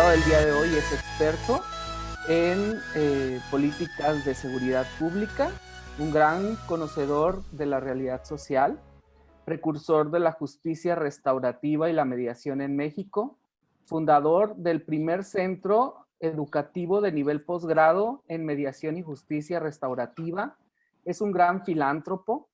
invitado del día de hoy es experto en políticas de seguridad pública, un gran conocedor de la realidad social, precursor de la justicia restaurativa y la mediación en México, fundador del primer centro educativo de nivel posgrado en mediación y justicia restaurativa. Es un gran filántropo,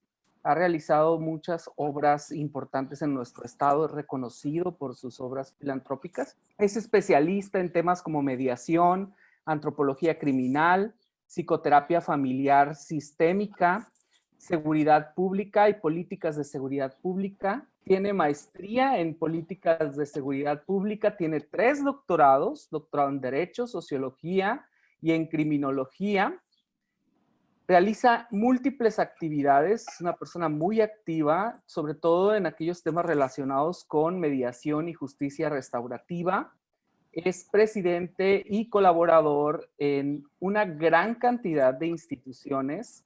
ha realizado muchas obras importantes en nuestro estado, es reconocido por sus obras filantrópicas. Es especialista en temas como mediación, antropología criminal, psicoterapia familiar sistémica, seguridad pública y políticas de seguridad pública. Tiene maestría en políticas de seguridad pública, tiene 3 doctorados, doctorado en Derecho, Sociología y en Criminología. Realiza múltiples actividades, es una persona muy activa, sobre todo en aquellos temas relacionados con mediación y justicia restaurativa. Es presidente y colaborador en una gran cantidad de instituciones.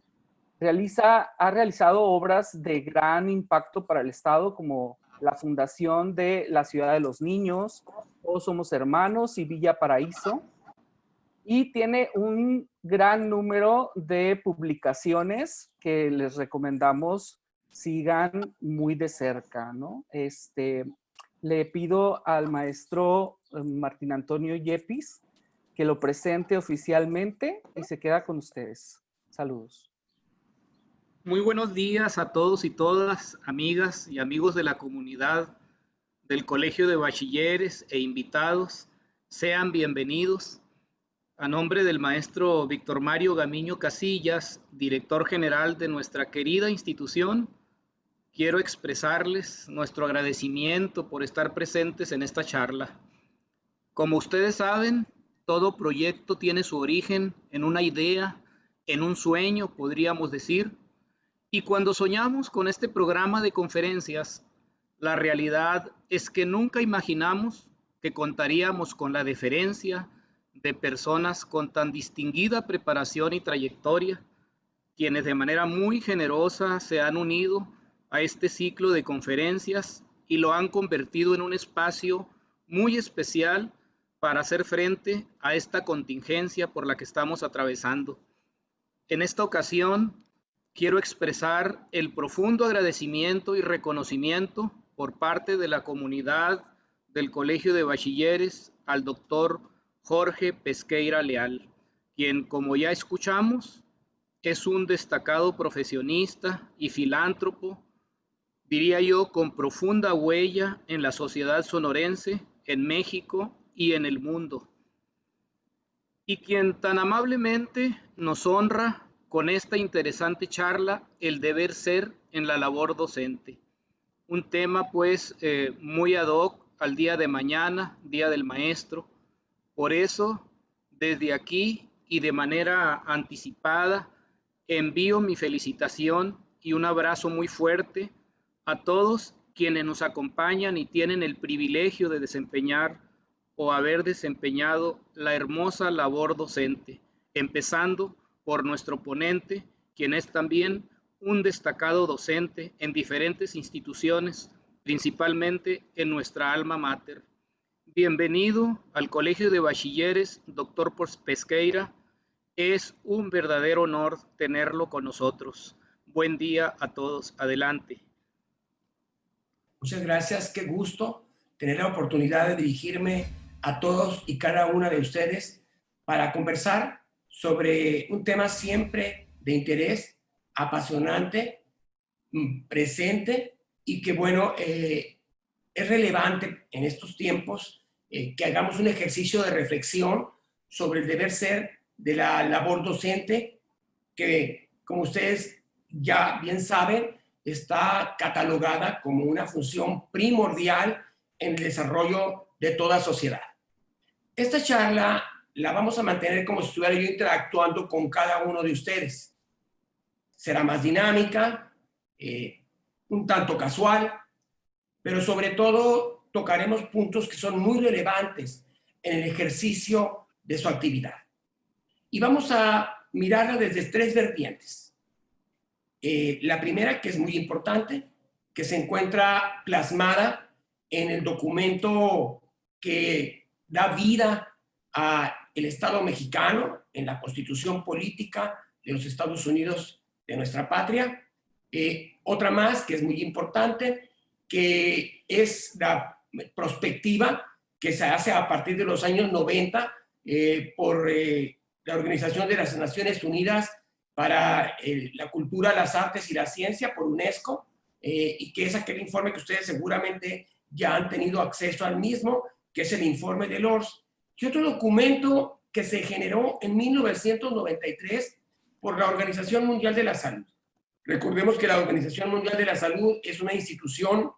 Ha realizado obras de gran impacto para el Estado, como la Fundación de la Ciudad de los Niños, Todos Somos Hermanos y Villa Paraíso. Y tiene un gran número de publicaciones que les recomendamos sigan muy de cerca, ¿no? Le pido al maestro Martín Antonio Yepis que lo presente oficialmente y se queda con ustedes. Saludos. Muy buenos días a todos y todas, amigas y amigos de la comunidad del Colegio de Bachilleres e invitados. Sean bienvenidos. A nombre del maestro Víctor Mario Gamiño Casillas, director general de nuestra querida institución, quiero expresarles nuestro agradecimiento por estar presentes en esta charla. Como ustedes saben, todo proyecto tiene su origen en una idea, en un sueño, podríamos decir. Y cuando soñamos con este programa de conferencias, la realidad es que nunca imaginamos que contaríamos con la deferencia de personas con tan distinguida preparación y trayectoria, quienes de manera muy generosa se han unido a este ciclo de conferencias y lo han convertido en un espacio muy especial para hacer frente a esta contingencia por la que estamos atravesando. En esta ocasión, quiero expresar el profundo agradecimiento y reconocimiento por parte de la comunidad del Colegio de Bachilleres al doctor Jorge Pesqueira Leal, quien, como ya escuchamos, es un destacado profesionista y filántropo, diría yo, con profunda huella en la sociedad sonorense, en México y en el mundo, y quien tan amablemente nos honra con esta interesante charla, el deber ser en la labor docente. Un tema pues muy ad hoc al día de mañana, Día del Maestro. Por eso, desde aquí y de manera anticipada, envío mi felicitación y un abrazo muy fuerte a todos quienes nos acompañan y tienen el privilegio de desempeñar o haber desempeñado la hermosa labor docente, empezando por nuestro ponente, quien es también un destacado docente en diferentes instituciones, principalmente en nuestra alma mater. Bienvenido al Colegio de Bachilleres, doctor Pesqueira. Es un verdadero honor tenerlo con nosotros. Buen día a todos. Adelante. Muchas gracias. Qué gusto tener la oportunidad de dirigirme a todos y cada una de ustedes para conversar sobre un tema siempre de interés, apasionante, presente y que, bueno, es relevante en estos tiempos que hagamos un ejercicio de reflexión sobre el deber ser de la labor docente, que, como ustedes ya bien saben, está catalogada como una función primordial en el desarrollo de toda sociedad. Esta charla la vamos a mantener como si estuviera yo interactuando con cada uno de ustedes. Será más dinámica, un tanto casual, pero sobre todo tocaremos puntos que son muy relevantes en el ejercicio de su actividad. Y vamos a mirarla desde 3 vertientes. La primera, que es muy importante, que se encuentra plasmada en el documento que da vida al Estado mexicano en la Constitución Política de los Estados Unidos de nuestra patria. Otra más que es muy importante, que es la prospectiva que se hace a partir de los años 90 por la Organización de las Naciones Unidas para la Cultura, las Artes y la Ciencia, por UNESCO, y que es aquel informe que ustedes seguramente ya han tenido acceso al mismo, que es el informe de Lours. Y otro documento que se generó en 1993 por la Organización Mundial de la Salud. Recordemos que la Organización Mundial de la Salud es una institución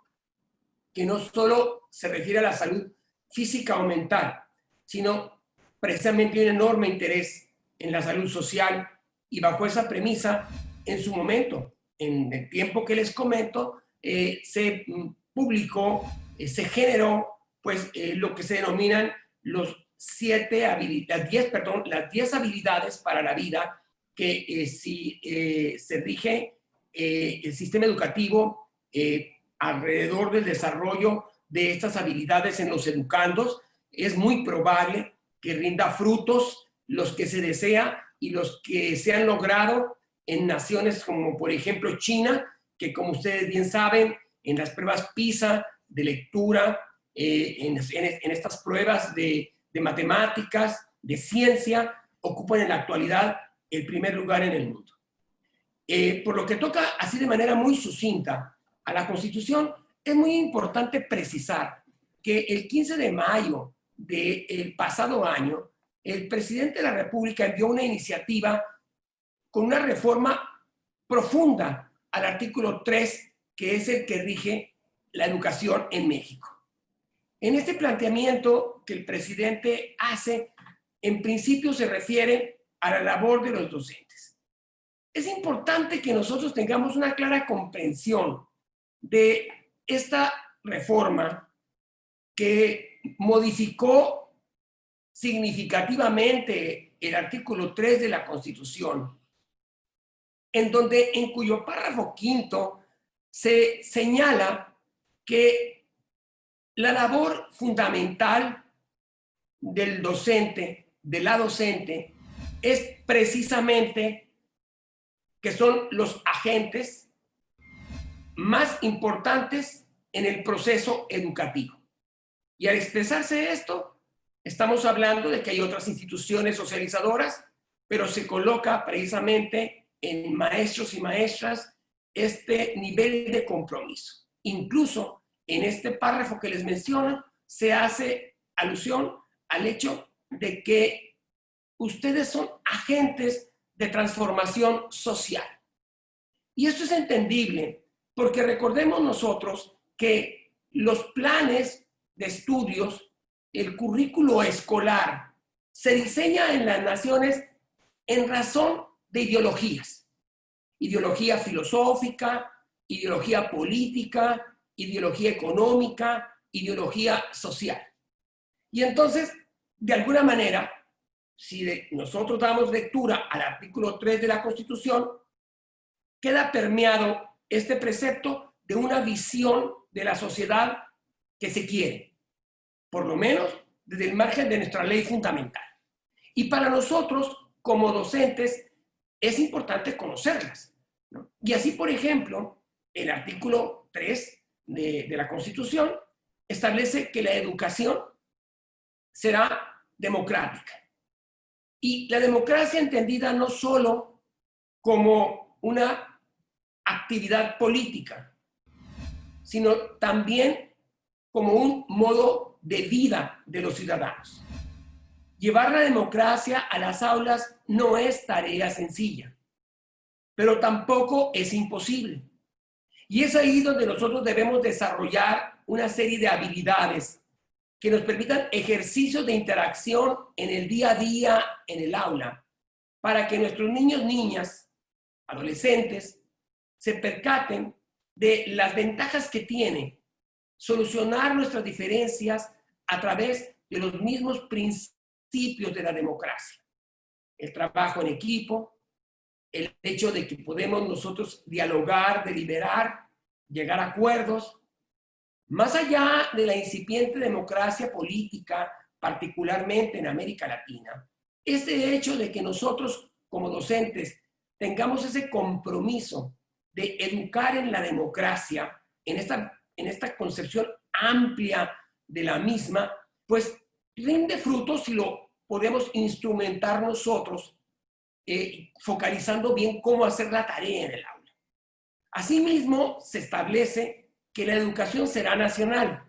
que no solo se refiere a la salud física o mental, sino precisamente un enorme interés en la salud social, y bajo esa premisa, en su momento, en el tiempo que les comento, se publicó, se generó, pues, lo que se denominan las 10 habilidades para la vida que si se rige el sistema educativo alrededor del desarrollo de estas habilidades en los educandos, es muy probable que rinda frutos los que se desea y los que se han logrado en naciones como, por ejemplo, China, que, como ustedes bien saben, en las pruebas PISA de lectura, en estas pruebas de matemáticas, de ciencia, ocupan en la actualidad el primer lugar en el mundo. Por lo que toca, así de manera muy sucinta, a la Constitución, es muy importante precisar que el 15 de mayo del pasado año, el presidente de la República envió una iniciativa con una reforma profunda al artículo 3, que es el que rige la educación en México. En este planteamiento que el presidente hace, en principio se refiere a la labor de los docentes. Es importante que nosotros tengamos una clara comprensión de esta reforma que modificó significativamente el artículo 3 de la Constitución, en cuyo párrafo quinto se señala que la labor fundamental del docente, de la docente, es precisamente que son los agentes más importantes en el proceso educativo. Y al expresarse esto, estamos hablando de que hay otras instituciones socializadoras, pero se coloca precisamente en maestros y maestras este nivel de compromiso. Incluso en este párrafo que les menciono, se hace alusión al hecho de que ustedes son agentes de transformación social. Y esto es entendible porque recordemos nosotros que los planes de estudios, el currículo escolar, se diseña en las naciones en razón de ideologías. Ideología filosófica, ideología política, ideología económica, ideología social. Y entonces, de alguna manera, si nosotros damos lectura al artículo 3 de la Constitución, queda permeado este precepto de una visión de la sociedad que se quiere, por lo menos desde el margen de nuestra ley fundamental. Y para nosotros, como docentes, es importante conocerlas, ¿no? Y así, por ejemplo, el artículo 3 de la Constitución establece que la educación será democrática. Y la democracia entendida no solo como una actividad política, sino también como un modo de vida de los ciudadanos. Llevar la democracia a las aulas no es tarea sencilla, pero tampoco es imposible. Y es ahí donde nosotros debemos desarrollar una serie de habilidades que nos permitan ejercicios de interacción en el día a día en el aula, para que nuestros niños, niñas, adolescentes, se percaten de las ventajas que tiene solucionar nuestras diferencias a través de los mismos principios de la democracia. El trabajo en equipo, el hecho de que podemos nosotros dialogar, deliberar, llegar a acuerdos, más allá de la incipiente democracia política particularmente en América Latina, este hecho de que nosotros como docentes tengamos ese compromiso de educar en la democracia, en esta concepción amplia de la misma, pues rinde frutos si lo podemos instrumentar nosotros, focalizando bien cómo hacer la tarea en el aula. Asimismo, se establece que la educación será nacional.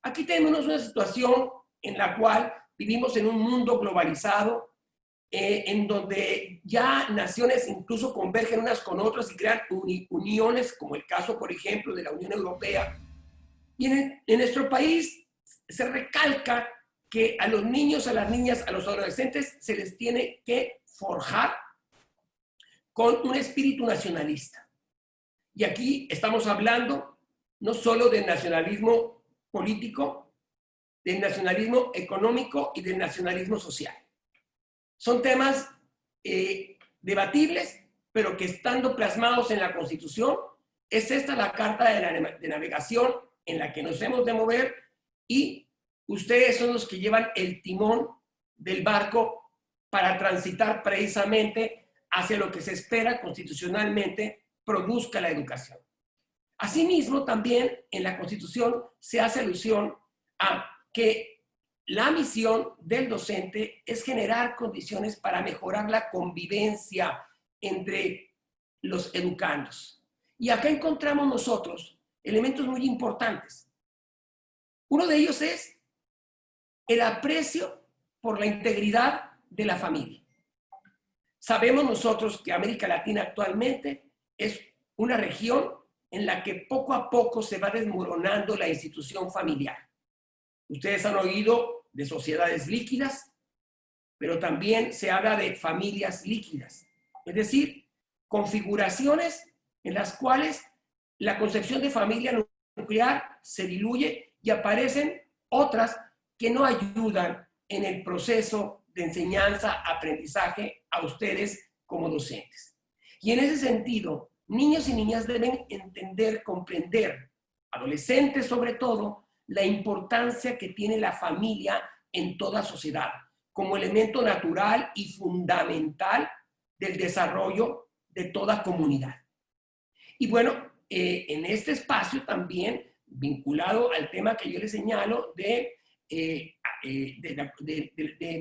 Aquí tenemos una situación en la cual vivimos en un mundo globalizado, en donde ya naciones incluso convergen unas con otras y crean uniones, como el caso, por ejemplo, de la Unión Europea. Y en nuestro país se recalca que a los niños, a las niñas, a los adolescentes se les tiene que forjar con un espíritu nacionalista. Y aquí estamos hablando no solo del nacionalismo político, del nacionalismo económico y del nacionalismo social. Son temas debatibles, pero que estando plasmados en la Constitución, es esta la carta de navegación en la que nos hemos de mover y ustedes son los que llevan el timón del barco para transitar precisamente hacia lo que se espera constitucionalmente produzca la educación. Asimismo, también en la Constitución se hace alusión a que la misión del docente es generar condiciones para mejorar la convivencia entre los educandos. Y acá encontramos nosotros elementos muy importantes. Uno de ellos es el aprecio por la integridad de la familia. Sabemos nosotros que América Latina actualmente es una región en la que poco a poco se va desmoronando la institución familiar. Ustedes han oído de sociedades líquidas, pero también se habla de familias líquidas, es decir, configuraciones en las cuales la concepción de familia nuclear se diluye y aparecen otras que no ayudan en el proceso de enseñanza, aprendizaje a ustedes como docentes. Y en ese sentido, niños y niñas deben entender, comprender, adolescentes sobre todo, la importancia que tiene la familia en toda sociedad, como elemento natural y fundamental del desarrollo de toda comunidad. Y bueno, en este espacio también, vinculado al tema que yo les señalo de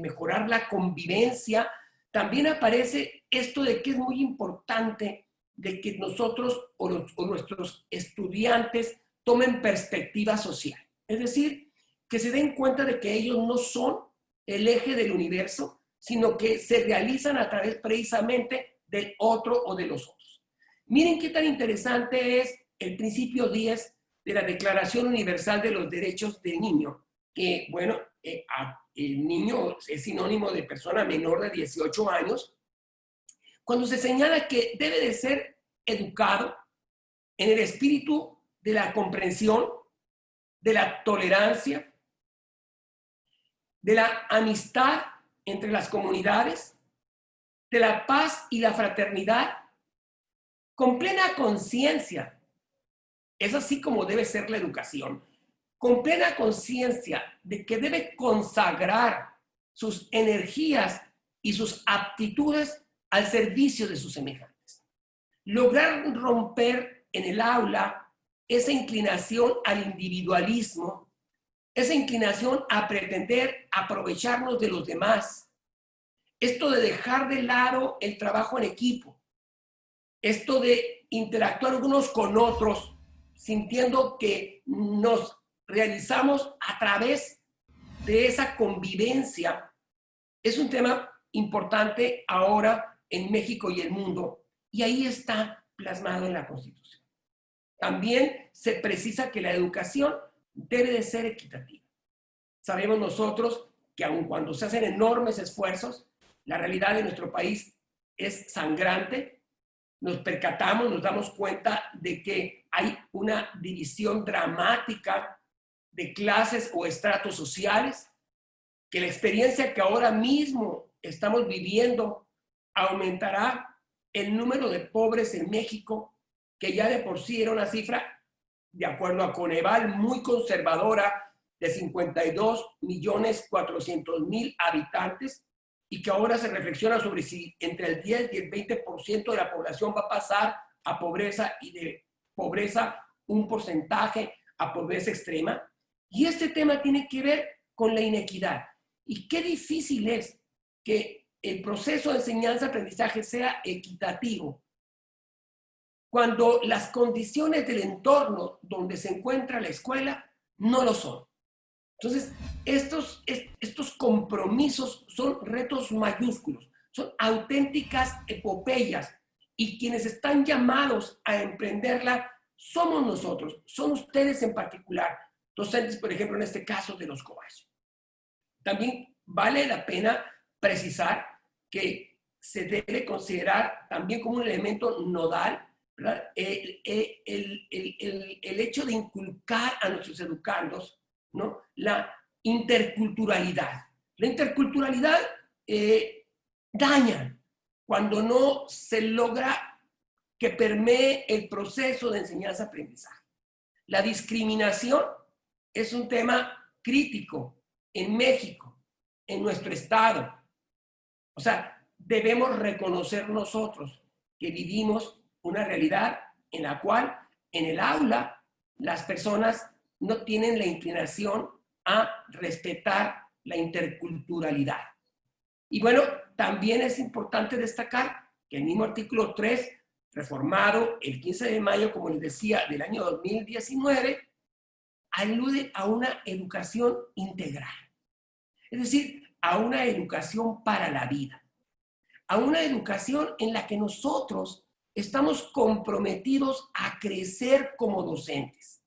mejorar la convivencia, también aparece esto de que es muy importante de que nosotros o nuestros estudiantes tomen perspectiva social. Es decir, que se den cuenta de que ellos no son el eje del universo, sino que se realizan a través precisamente del otro o de los otros. Miren qué tan interesante es el principio 10 de la Declaración Universal de los Derechos del Niño, que, bueno, el niño es sinónimo de persona menor de 18 años, cuando se señala que debe de ser educado en el espíritu de la comprensión, de la tolerancia, de la amistad entre las comunidades, de la paz y la fraternidad, con plena conciencia. Es así como debe ser la educación, con plena conciencia de que debe consagrar sus energías y sus aptitudes al servicio de sus semejantes. Lograr romper en el aula esa inclinación al individualismo, esa inclinación a pretender aprovecharnos de los demás, esto de dejar de lado el trabajo en equipo, esto de interactuar unos con otros, sintiendo que nos realizamos a través de esa convivencia, es un tema importante ahora en México y el mundo, y ahí está plasmado en la Constitución. También se precisa que la educación debe de ser equitativa. Sabemos nosotros que aun cuando se hacen enormes esfuerzos, la realidad de nuestro país es sangrante. Nos percatamos, nos damos cuenta de que hay una división dramática de clases o estratos sociales, que la experiencia que ahora mismo estamos viviendo aumentará el número de pobres en México, que ya de por sí era una cifra, de acuerdo a Coneval, muy conservadora, de 52.400.000 habitantes y que ahora se reflexiona sobre si entre el 10 y el 20% de la población va a pasar a pobreza y de pobreza un porcentaje a pobreza extrema. Y este tema tiene que ver con la inequidad. Y qué difícil es que el proceso de enseñanza-aprendizaje sea equitativo cuando las condiciones del entorno donde se encuentra la escuela no lo son. Entonces, estos compromisos son retos mayúsculos, son auténticas epopeyas, y quienes están llamados a emprenderla somos nosotros, son ustedes en particular, docentes, por ejemplo, en este caso de los cobaches. También vale la pena precisar que se debe considerar también como un elemento nodal, ¿verdad? El hecho de inculcar a nuestros educandos, ¿no?, la interculturalidad. La interculturalidad daña cuando no se logra que permee el proceso de enseñanza-aprendizaje. La discriminación es un tema crítico en México, en nuestro estado. O sea, debemos reconocer nosotros que vivimos una realidad en la cual en el aula las personas no tienen la inclinación a respetar la interculturalidad. Y bueno, también es importante destacar que el mismo artículo 3, reformado el 15 de mayo, como les decía, del año 2019, alude a una educación integral. Es decir, a una educación para la vida. A una educación en la que nosotros estamos comprometidos a crecer como docentes.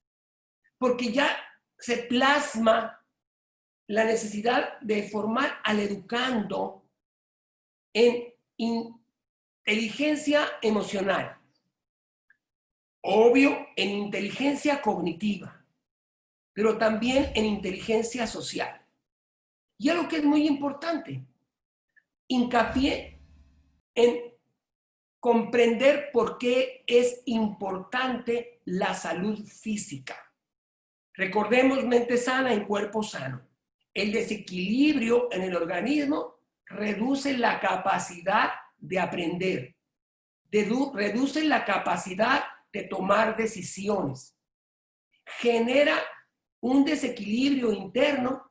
Porque ya se plasma la necesidad de formar al educando en inteligencia emocional, obvio en inteligencia cognitiva, pero también en inteligencia social. Y algo que es muy importante, hincapié en comprender por qué es importante la salud física. Recordemos, mente sana en cuerpo sano. El desequilibrio en el organismo reduce la capacidad de aprender, reduce la capacidad de tomar decisiones, genera un desequilibrio interno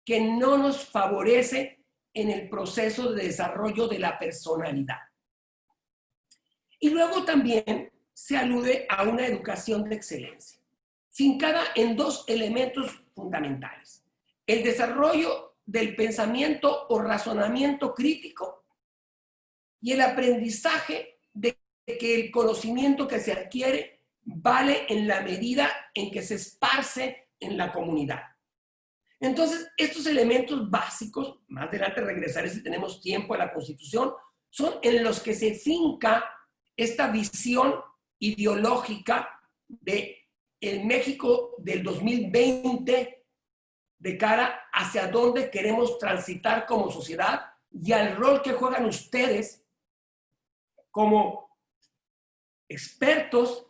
que no nos favorece en el proceso de desarrollo de la personalidad. Y luego también se alude a una educación de excelencia, fincada en dos elementos fundamentales: el desarrollo del pensamiento o razonamiento crítico y el aprendizaje de que el conocimiento que se adquiere vale en la medida en que se esparce en la comunidad. Entonces, estos elementos básicos, más adelante regresaré si tenemos tiempo a la Constitución, son en los que se finca esta visión ideológica de el México del 2020 de cara hacia dónde queremos transitar como sociedad y al rol que juegan ustedes como expertos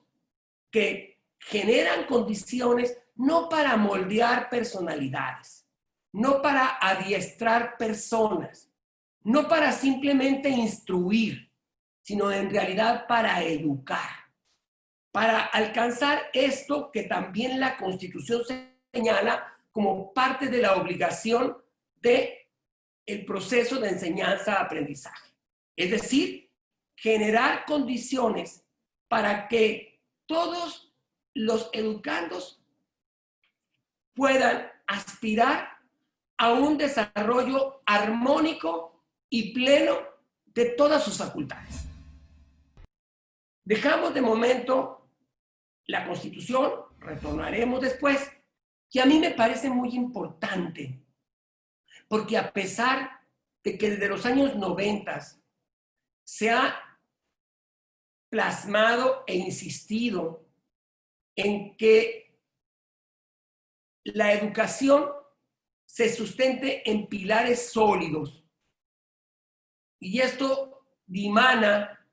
que generan condiciones no para moldear personalidades, no para adiestrar personas, no para simplemente instruir, sino en realidad para educar, para alcanzar esto que también la Constitución señala como parte de la obligación del proceso de enseñanza-aprendizaje. Es decir, generar condiciones para que todos los educandos puedan aspirar a un desarrollo armónico y pleno de todas sus facultades. Dejamos de momento la Constitución, retornaremos después, que a mí me parece muy importante, porque a pesar de que desde los años 90 se ha plasmado e insistido en que la educación se sustente en pilares sólidos, y esto dimana,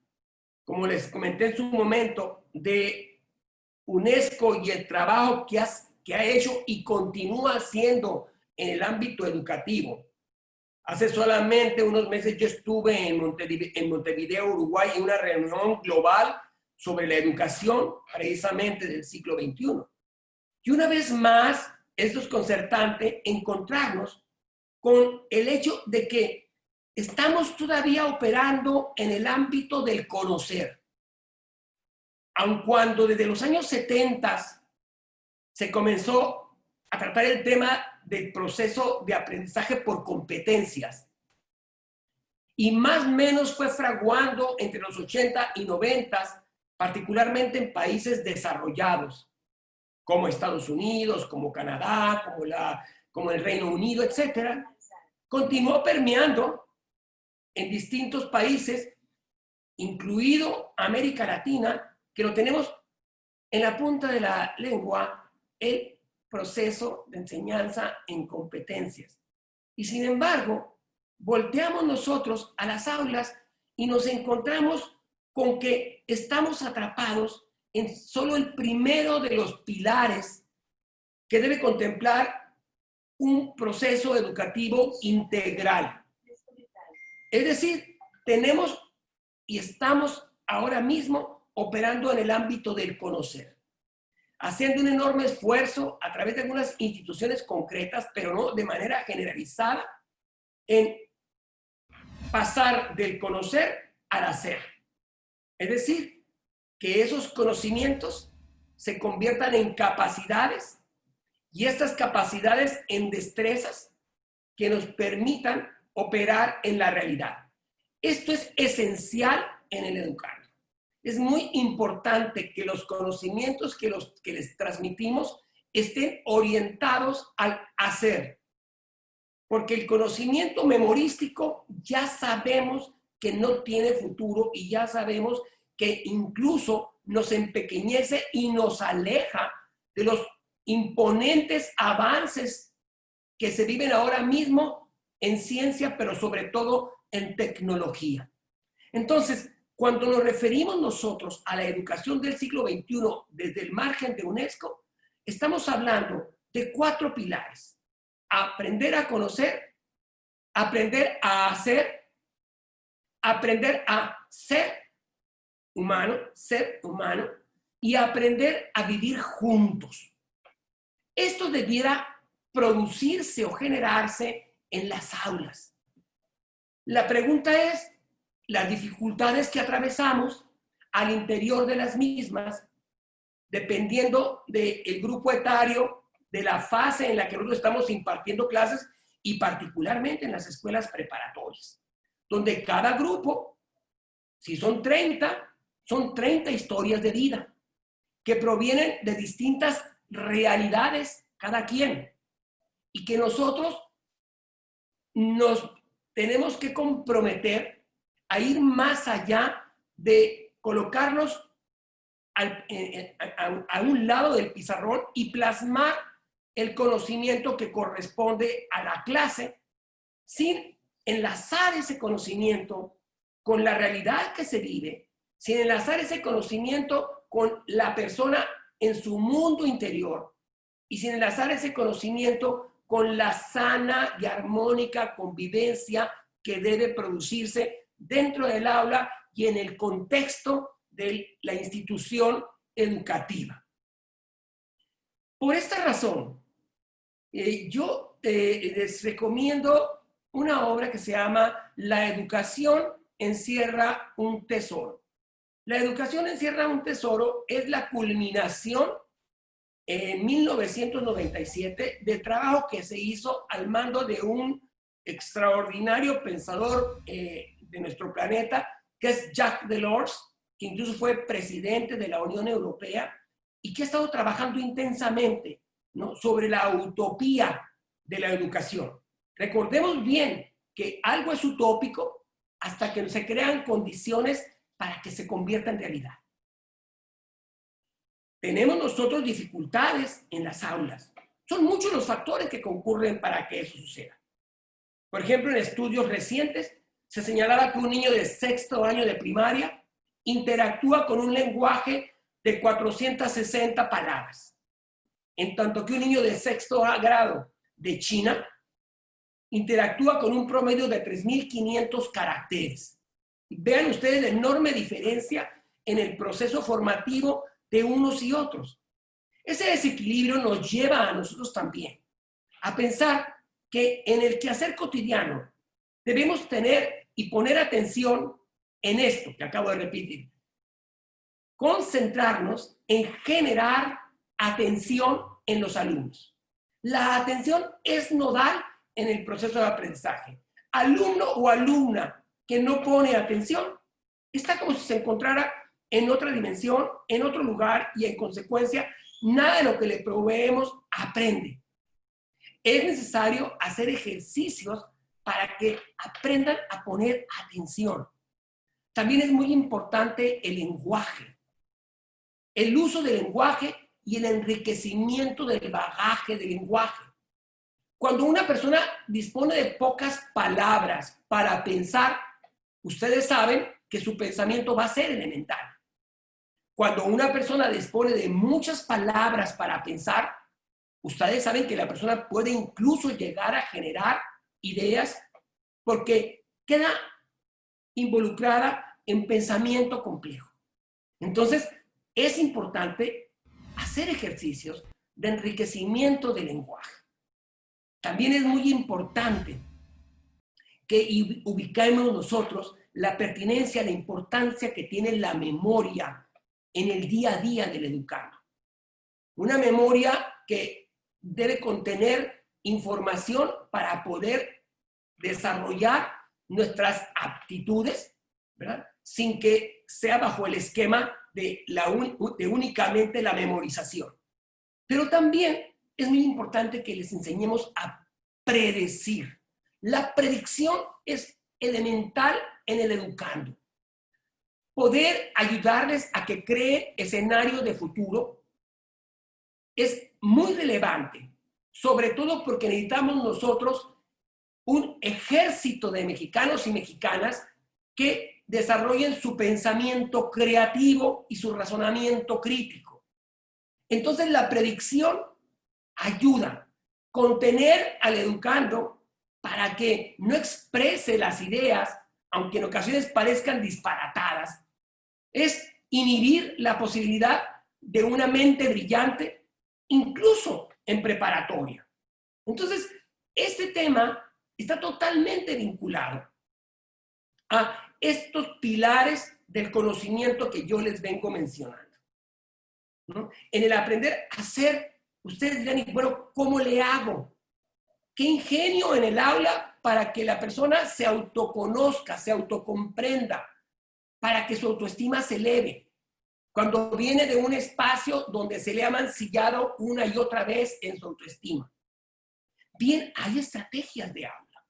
como les comenté en su momento, de UNESCO y el trabajo que que ha hecho y continúa haciendo en el ámbito educativo. Hace solamente unos meses yo estuve en Montevideo, Uruguay, en una reunión global sobre la educación precisamente del siglo XXI. Y una vez más, es desconcertante encontrarnos con el hecho de que estamos todavía operando en el ámbito del conocer. Aun cuando desde los años 70 se comenzó a tratar el tema del proceso de aprendizaje por competencias. Y más o menos fue fraguando entre los 80 y 90, particularmente en países desarrollados, como Estados Unidos, como Canadá, como el Reino Unido, etc. Continuó permeando en distintos países, incluido América Latina, que lo tenemos en la punta de la lengua, el proceso de enseñanza en competencias. Y sin embargo, volteamos nosotros a las aulas y nos encontramos con que estamos atrapados en solo el primero de los pilares que debe contemplar un proceso educativo integral. Es decir, tenemos y estamos ahora mismo operando en el ámbito del conocer, haciendo un enorme esfuerzo a través de algunas instituciones concretas, pero no de manera generalizada, en pasar del conocer al hacer. Es decir, que esos conocimientos se conviertan en capacidades y estas capacidades en destrezas que nos permitan operar en la realidad. Esto es esencial en el educar. Es muy importante que los conocimientos que les transmitimos estén orientados al hacer. Porque el conocimiento memorístico ya sabemos que no tiene futuro y ya sabemos que incluso nos empequeñece y nos aleja de los imponentes avances que se viven ahora mismo en ciencia, pero sobre todo en tecnología. Entonces, cuando nos referimos nosotros a la educación del siglo XXI desde el margen de UNESCO, estamos hablando de 4 pilares. Aprender a conocer, aprender a hacer, aprender a ser humano y aprender a vivir juntos. Esto debiera producirse o generarse en las aulas. La pregunta es, las dificultades que atravesamos al interior de las mismas, dependiendo del grupo etario, de la fase en la que nosotros estamos impartiendo clases y particularmente en las escuelas preparatorias, donde cada grupo, si son 30 historias de vida que provienen de distintas realidades cada quien y que nosotros nos tenemos que comprometer a ir más allá de colocarnos a un lado del pizarrón y plasmar el conocimiento que corresponde a la clase sin enlazar ese conocimiento con la realidad que se vive, sin enlazar ese conocimiento con la persona en su mundo interior y sin enlazar ese conocimiento con la sana y armónica convivencia que debe producirse dentro del aula y en el contexto de la institución educativa. Por esta razón, yo les recomiendo una obra que se llama La educación encierra un tesoro. La educación encierra un tesoro es la culminación en 1997 del trabajo que se hizo al mando de un extraordinario pensador de nuestro planeta, que es Jacques Delors, que incluso fue presidente de la Unión Europea y que ha estado trabajando intensamente, ¿no?, sobre la utopía de la educación. Recordemos bien que algo es utópico hasta que se crean condiciones para que se convierta en realidad. Tenemos nosotros dificultades en las aulas. Son muchos los factores que concurren para que eso suceda. Por ejemplo, en estudios recientes se señalaba que un niño de 6º año de primaria interactúa con un lenguaje de 460 palabras. en tanto que un niño de sexto grado de China interactúa con un promedio de 3.500 caracteres. Vean ustedes la enorme diferencia en el proceso formativo de unos y otros. Ese desequilibrio nos lleva a nosotros también a pensar que en el quehacer cotidiano debemos tener y poner atención en esto que acabo de repetir. Concentrarnos en generar atención en los alumnos. La atención es nodal en el proceso de aprendizaje. Alumno o alumna que no pone atención está como si se encontrara en otra dimensión, en otro lugar, y en consecuencia nada de lo que le proveemos aprende. Es necesario hacer ejercicios para que aprendan a poner atención. También es muy importante el lenguaje, el uso del lenguaje y el enriquecimiento del bagaje del lenguaje. Cuando una persona dispone de pocas palabras para pensar, ustedes saben que su pensamiento va a ser elemental. Cuando una persona dispone de muchas palabras para pensar, ustedes saben que la persona puede incluso llegar a generar ideas porque queda involucrada en pensamiento complejo. Entonces, es importante hacer ejercicios de enriquecimiento del lenguaje. También es muy importante que ubiquemos nosotros la pertinencia, la importancia que tiene la memoria en el día a día del educando. Una memoria que debe contener información para poder desarrollar nuestras aptitudes, ¿verdad? Sin que sea bajo el esquema de únicamente la memorización. Pero también es muy importante que les enseñemos a predecir. La predicción es elemental en el educando. Poder ayudarles a que creen escenarios de futuro es muy relevante, sobre todo porque necesitamos nosotros un ejército de mexicanos y mexicanas que desarrollen su pensamiento creativo y su razonamiento crítico. Entonces la predicción ayuda a contener al educando para que no exprese las ideas, aunque en ocasiones parezcan disparatadas. Es inhibir la posibilidad de una mente brillante, incluso en preparatoria. Entonces, este tema está totalmente vinculado a estos pilares del conocimiento que yo les vengo mencionando, ¿no? En el aprender a hacer, ustedes dirán, bueno, ¿cómo le hago? ¿Qué ingenio en el aula para que la persona se autoconozca, se autocomprenda, para que su autoestima se eleve? Cuando viene de un espacio donde se le ha mancillado una y otra vez en su autoestima. Bien, hay estrategias de aula.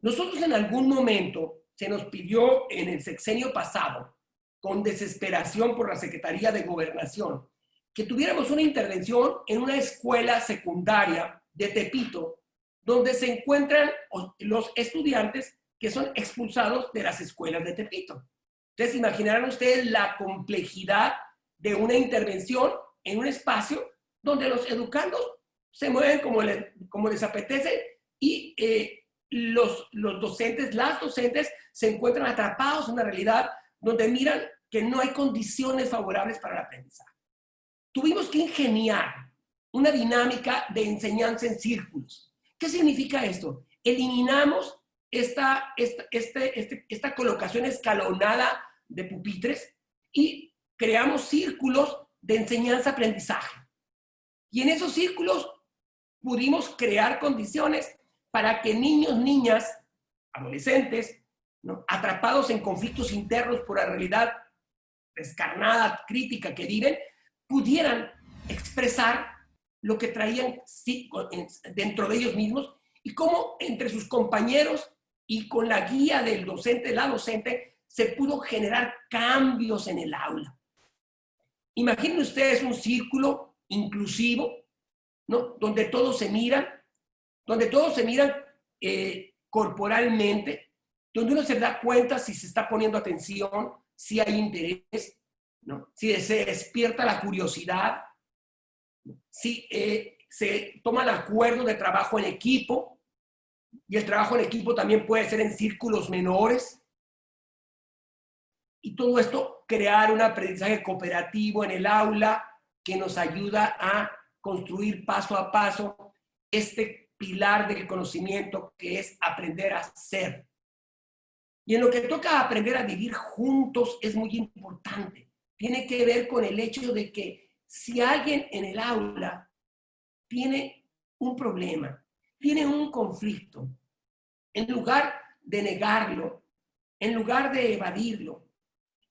Nosotros en algún momento se nos pidió en el sexenio pasado, con desesperación por la Secretaría de Gobernación, que tuviéramos una intervención en una escuela secundaria de Tepito, donde se encuentran los estudiantes que son expulsados de las escuelas de Tepito. Entonces, imaginarán ustedes la complejidad de una intervención en un espacio donde los educandos se mueven como les apetece y los docentes, las docentes se encuentran atrapados en una realidad donde miran que no hay condiciones favorables para el aprendizaje. Tuvimos que ingeniar una dinámica de enseñanza en círculos. ¿Qué significa esto? Eliminamos esta colocación escalonada de pupitres y creamos círculos de enseñanza-aprendizaje. Y en esos círculos pudimos crear condiciones para que niños, niñas, adolescentes, ¿no?, atrapados en conflictos internos por la realidad descarnada, crítica que viven, pudieran expresar lo que traían dentro de ellos mismos y cómo entre sus compañeros y con la guía del docente, la docente, se pudo generar cambios en el aula. Imaginen ustedes un círculo inclusivo, ¿no?, donde todos se miran corporalmente, donde uno se da cuenta si se está poniendo atención, si hay interés, ¿no?, si se despierta la curiosidad. si se toman acuerdos de trabajo en equipo, y el trabajo en equipo también puede ser en círculos menores. Y todo esto, crear un aprendizaje cooperativo en el aula que nos ayuda a construir paso a paso este pilar del conocimiento que es aprender a ser. Y en lo que toca aprender a vivir juntos es muy importante. Tiene que ver con el hecho de que si alguien en el aula tiene un problema, tiene un conflicto, en lugar de negarlo, en lugar de evadirlo,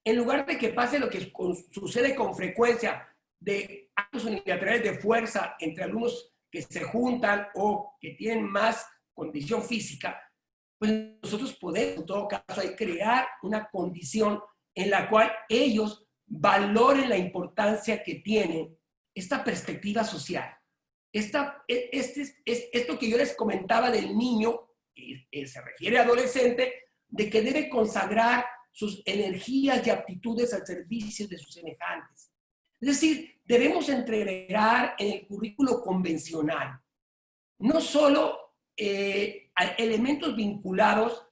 en lugar de que pase lo que sucede con frecuencia de actos unilaterales de fuerza entre alumnos que se juntan o que tienen más condición física, pues nosotros podemos, en todo caso, crear una condición en la cual ellos valoren la importancia que tiene esta perspectiva social. Esto que yo les comentaba del niño, que se refiere a adolescente, de que debe consagrar sus energías y aptitudes al servicio de sus semejantes. Es decir, debemos entregar en el currículo convencional no solo elementos vinculados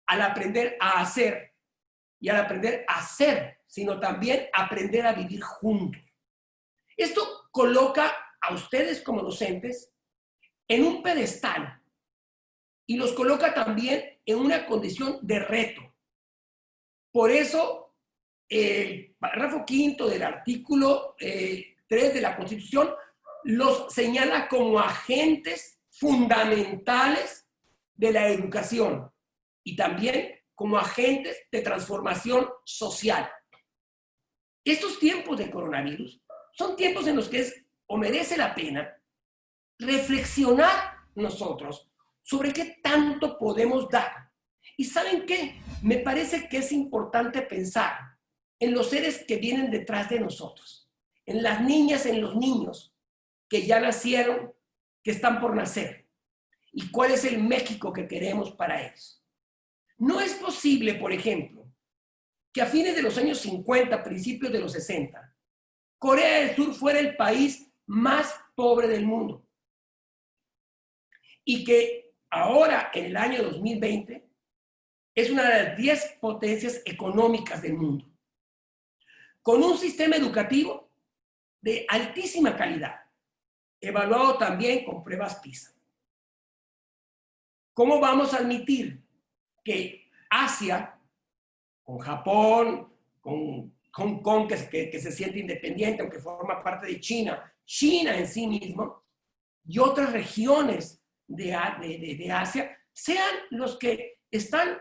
al aprender a hacer y al aprender a ser, sino también aprender a vivir juntos. Esto coloca a ustedes como docentes en un pedestal y los coloca también en una condición de reto. Por eso, el párrafo 5 del artículo 3 de la Constitución los señala como agentes fundamentales de la educación y también como agentes de transformación social. Estos tiempos de coronavirus son tiempos en los que merece la pena reflexionar nosotros sobre qué tanto podemos dar. ¿Y saben qué? Me parece que es importante pensar en los seres que vienen detrás de nosotros, en las niñas, en los niños que ya nacieron, que están por nacer, y cuál es el México que queremos para ellos. No es posible, por ejemplo, que a fines de los años 50, principios de los 60, Corea del Sur fuera el país más pobre del mundo y que ahora, en el año 2020, es una de las 10 potencias económicas del mundo, con un sistema educativo de altísima calidad, evaluado también con pruebas PISA. ¿Cómo vamos a admitir que Asia, con Japón, con Hong Kong, que se siente independiente, aunque forma parte de China, China en sí mismo, y otras regiones de Asia, sean los que están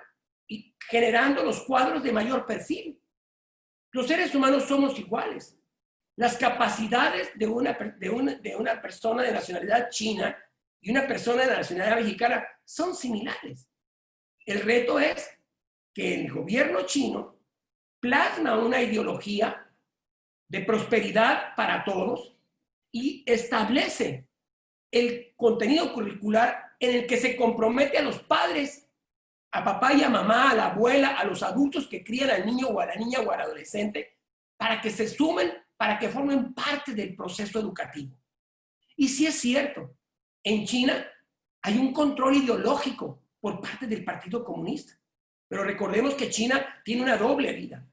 generando los cuadros de mayor perfil? Los seres humanos somos iguales. Las capacidades de una persona de nacionalidad china y una persona de nacionalidad mexicana son similares. El reto es que el gobierno chino plasma una ideología de prosperidad para todos y establece el contenido curricular en el que se compromete a los padres, a papá y a mamá, a la abuela, a los adultos que crían al niño o a la niña o al adolescente, para que se sumen, para que formen parte del proceso educativo. Y sí es cierto, en China hay un control ideológico por parte del Partido Comunista. Pero recordemos que China tiene una doble vida.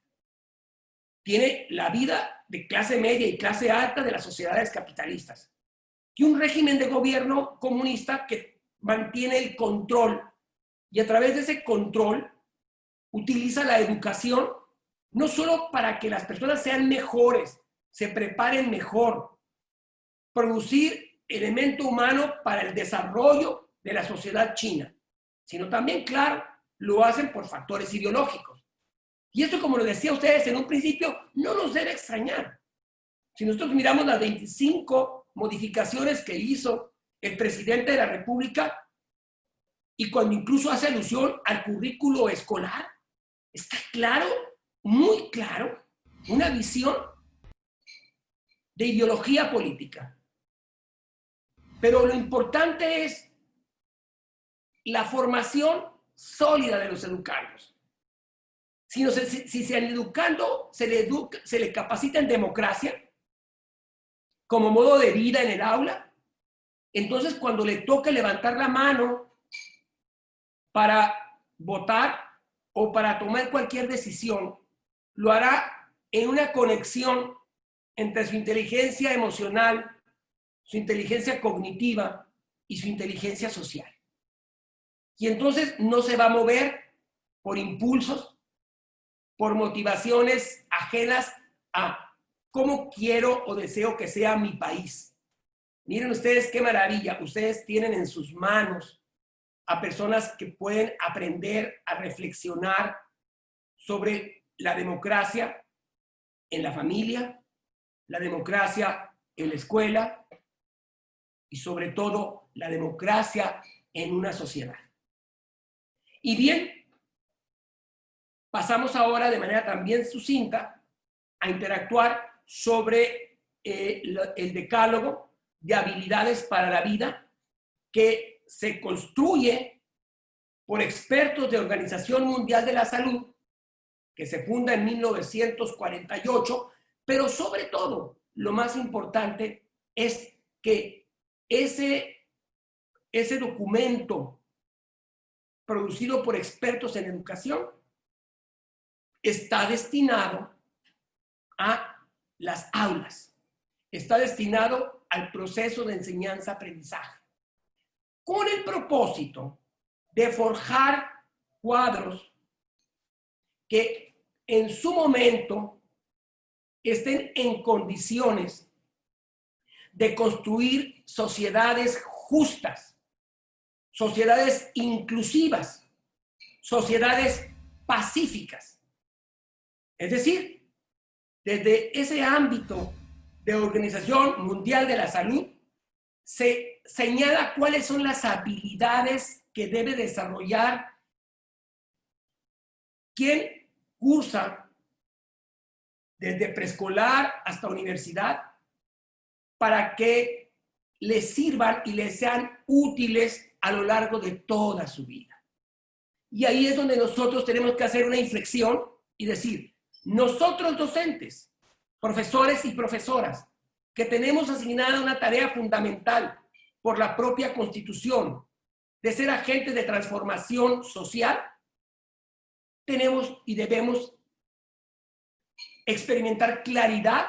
Tiene la vida de clase media y clase alta de las sociedades capitalistas. Y un régimen de gobierno comunista que mantiene el control. Y a través de ese control utiliza la educación no solo para que las personas sean mejores, se preparen mejor, producir elemento humano para el desarrollo de la sociedad china, sino también, claro, lo hacen por factores ideológicos. Y esto, como lo decía a ustedes en un principio, no nos debe extrañar. Si nosotros miramos las 25 modificaciones que hizo el presidente de la República, y cuando incluso hace alusión al currículo escolar, está claro, muy claro, una visión de ideología política. Pero lo importante es la formación sólida de los educandos. Si se han educando, se le capacita en democracia, como modo de vida en el aula, entonces cuando le toque levantar la mano para votar o para tomar cualquier decisión, lo hará en una conexión entre su inteligencia emocional, su inteligencia cognitiva y su inteligencia social. Y entonces no se va a mover por impulsos, por motivaciones ajenas a cómo quiero o deseo que sea mi país. Miren ustedes qué maravilla, ustedes tienen en sus manos a personas que pueden aprender a reflexionar sobre la democracia en la familia, la democracia en la escuela y sobre todo la democracia en una sociedad. Y bien, pasamos ahora de manera también sucinta a interactuar sobre el decálogo de habilidades para la vida que se construye por expertos de Organización Mundial de la Salud, que se funda en 1948, pero sobre todo, lo más importante es que ese documento producido por expertos en educación está destinado a las aulas, está destinado al proceso de enseñanza-aprendizaje, con el propósito de forjar cuadros que en su momento estén en condiciones de construir sociedades justas, sociedades inclusivas, sociedades pacíficas. Es decir, desde ese ámbito de Organización Mundial de la Salud, se señala cuáles son las habilidades que debe desarrollar quien cursa desde preescolar hasta universidad para que les sirvan y les sean útiles a lo largo de toda su vida. Y ahí es donde nosotros tenemos que hacer una inflexión y decir, nosotros docentes, profesores y profesoras, que tenemos asignada una tarea fundamental por la propia Constitución de ser agentes de transformación social, tenemos y debemos experimentar claridad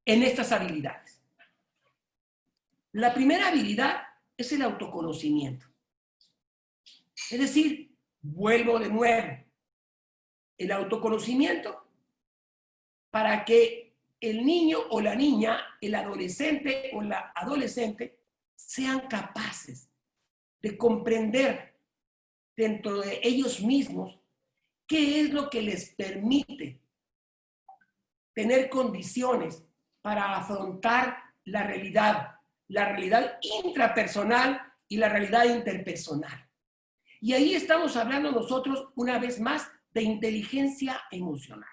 en estas habilidades. La primera habilidad es el autoconocimiento. Es decir, vuelvo de nuevo, el autoconocimiento para que el niño o la niña, el adolescente o la adolescente sean capaces de comprender dentro de ellos mismos qué es lo que les permite tener condiciones para afrontar la realidad intrapersonal y la realidad interpersonal. Y ahí estamos hablando nosotros una vez más de inteligencia emocional.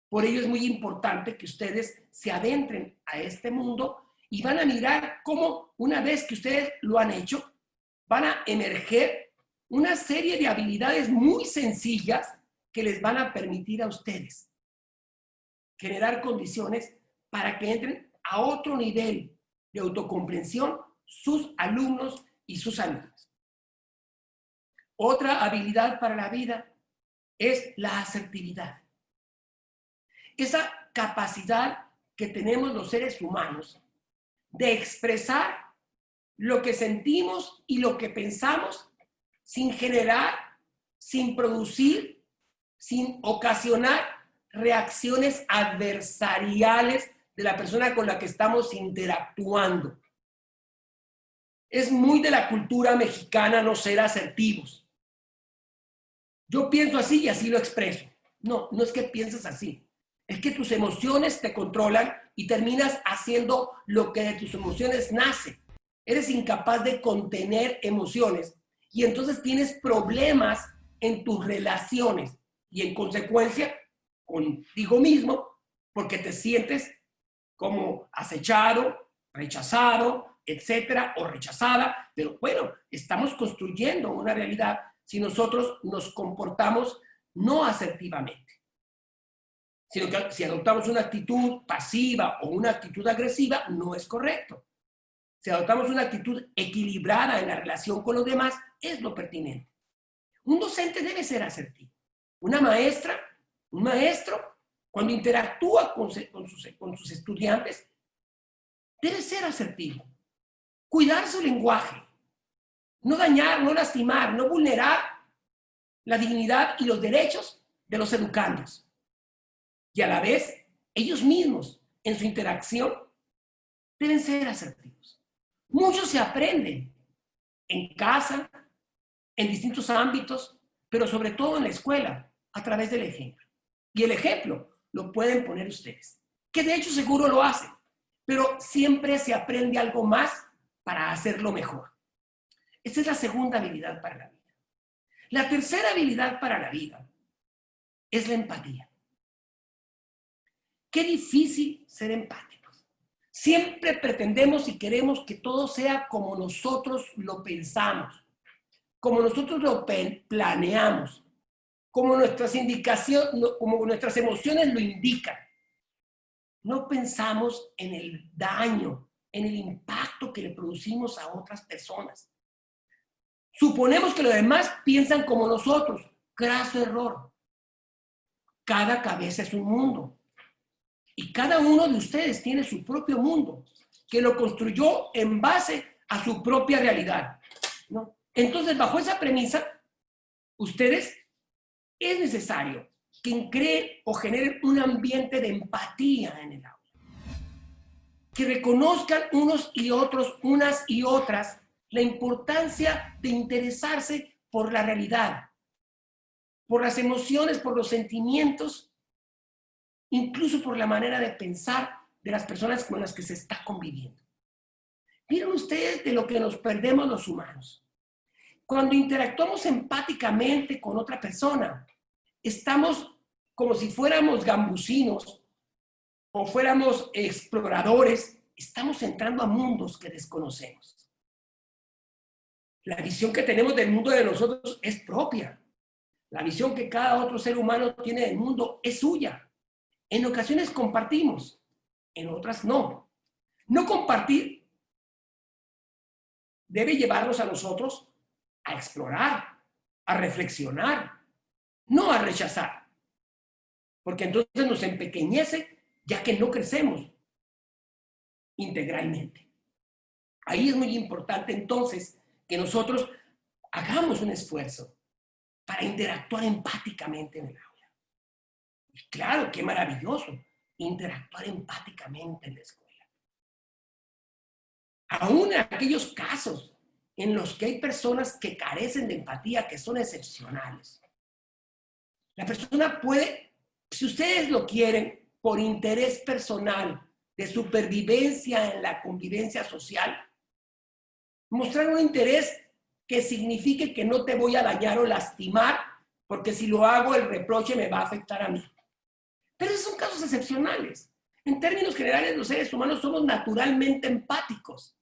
Por ello es muy importante que ustedes se adentren a este mundo y van a mirar cómo una vez que ustedes lo han hecho, van a emerger una serie de habilidades muy sencillas que les van a permitir a ustedes generar condiciones para que entren a otro nivel de autocomprensión sus alumnos y sus alumnas. Otra habilidad para la vida es la asertividad. Esa capacidad que tenemos los seres humanos de expresar lo que sentimos y lo que pensamos sin generar, sin producir, sin ocasionar reacciones adversariales de la persona con la que estamos interactuando. Es muy de la cultura mexicana no ser asertivos. Yo pienso así y así lo expreso. No, no es que pienses así. Es que tus emociones te controlan y terminas haciendo lo que de tus emociones nace. Eres incapaz de contener emociones y entonces tienes problemas en tus relaciones y en consecuencia contigo mismo porque te sientes como acechado, rechazado, etcétera, o rechazada. Pero bueno, estamos construyendo una realidad si nosotros nos comportamos no asertivamente. sino que si adoptamos una actitud pasiva o una actitud agresiva, no es correcto. Si adoptamos una actitud equilibrada en la relación con los demás, es lo pertinente. Un docente debe ser asertivo. Una maestra, un maestro, cuando interactúa con sus estudiantes, debe ser asertivo. Cuidar su lenguaje. No dañar, no lastimar, no vulnerar la dignidad y los derechos de los educandos. Y a la vez, ellos mismos, en su interacción, deben ser asertivos. Mucho se aprende en casa, en distintos ámbitos, pero sobre todo en la escuela, a través del ejemplo. Y el ejemplo lo pueden poner ustedes, que de hecho seguro lo hacen, pero siempre se aprende algo más para hacerlo mejor. Esta es la segunda habilidad para la vida. La tercera habilidad para la vida es la empatía. Qué difícil ser empáticos. Siempre pretendemos y queremos que todo sea como nosotros lo pensamos, como nosotros lo planeamos, como nuestras indicaciones, como nuestras emociones lo indican. No pensamos en el daño, en el impacto que le producimos a otras personas. Suponemos que los demás piensan como nosotros. Graso error. Cada cabeza es un mundo. Y cada uno de ustedes tiene su propio mundo, que lo construyó en base a su propia realidad, ¿no? Entonces, bajo esa premisa, ustedes es necesario que creen o generen un ambiente de empatía en el aula. Que reconozcan unos y otros, unas y otras, la importancia de interesarse por la realidad, por las emociones, por los sentimientos, incluso por la manera de pensar de las personas con las que se está conviviendo. Miren ustedes de lo que nos perdemos los humanos. Cuando interactuamos empáticamente con otra persona, estamos como si fuéramos gambusinos o fuéramos exploradores, estamos entrando a mundos que desconocemos. La visión que tenemos del mundo de nosotros es propia. La visión que cada otro ser humano tiene del mundo es suya. En ocasiones compartimos, en otras no. No compartir debe llevarnos a nosotros a explorar, a reflexionar, no a rechazar. Porque entonces nos empequeñece ya que no crecemos integralmente. Ahí es muy importante entonces que nosotros hagamos un esfuerzo para interactuar empáticamente en el aula. Y claro, qué maravilloso interactuar empáticamente en la escuela. Aún en aquellos casos en los que hay personas que carecen de empatía, que son excepcionales. La persona puede, si ustedes lo quieren, por interés personal de supervivencia en la convivencia social, mostrar un interés que signifique que no te voy a dañar o lastimar, porque si lo hago el reproche me va a afectar a mí. Pero esos son casos excepcionales. En términos generales, los seres humanos somos naturalmente empáticos.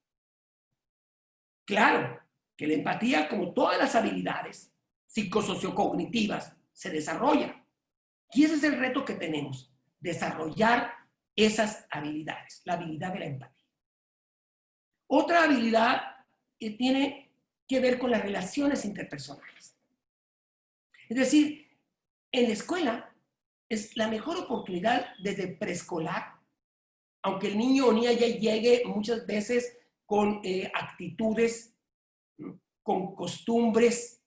Claro que la empatía, como todas las habilidades psicosociocognitivas, se desarrolla. Y ese es el reto que tenemos, desarrollar esas habilidades, la habilidad de la empatía. Otra habilidad que tiene que ver con las relaciones interpersonales. Es decir, en la escuela es la mejor oportunidad desde preescolar, aunque el niño o niña ya llegue muchas veces con actitudes, con costumbres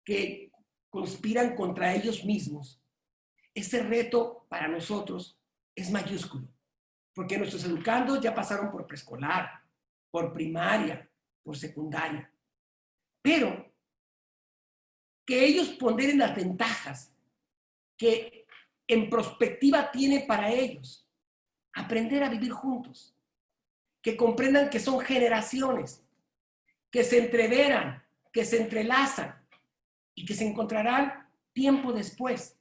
que conspiran contra ellos mismos. Este reto para nosotros es mayúsculo, porque nuestros educandos ya pasaron por preescolar, por primaria, por secundaria. Pero que ellos ponderen las ventajas que en perspectiva tiene para ellos aprender a vivir juntos, que comprendan que son generaciones, que se entreveran, que se entrelazan y que se encontrarán tiempo después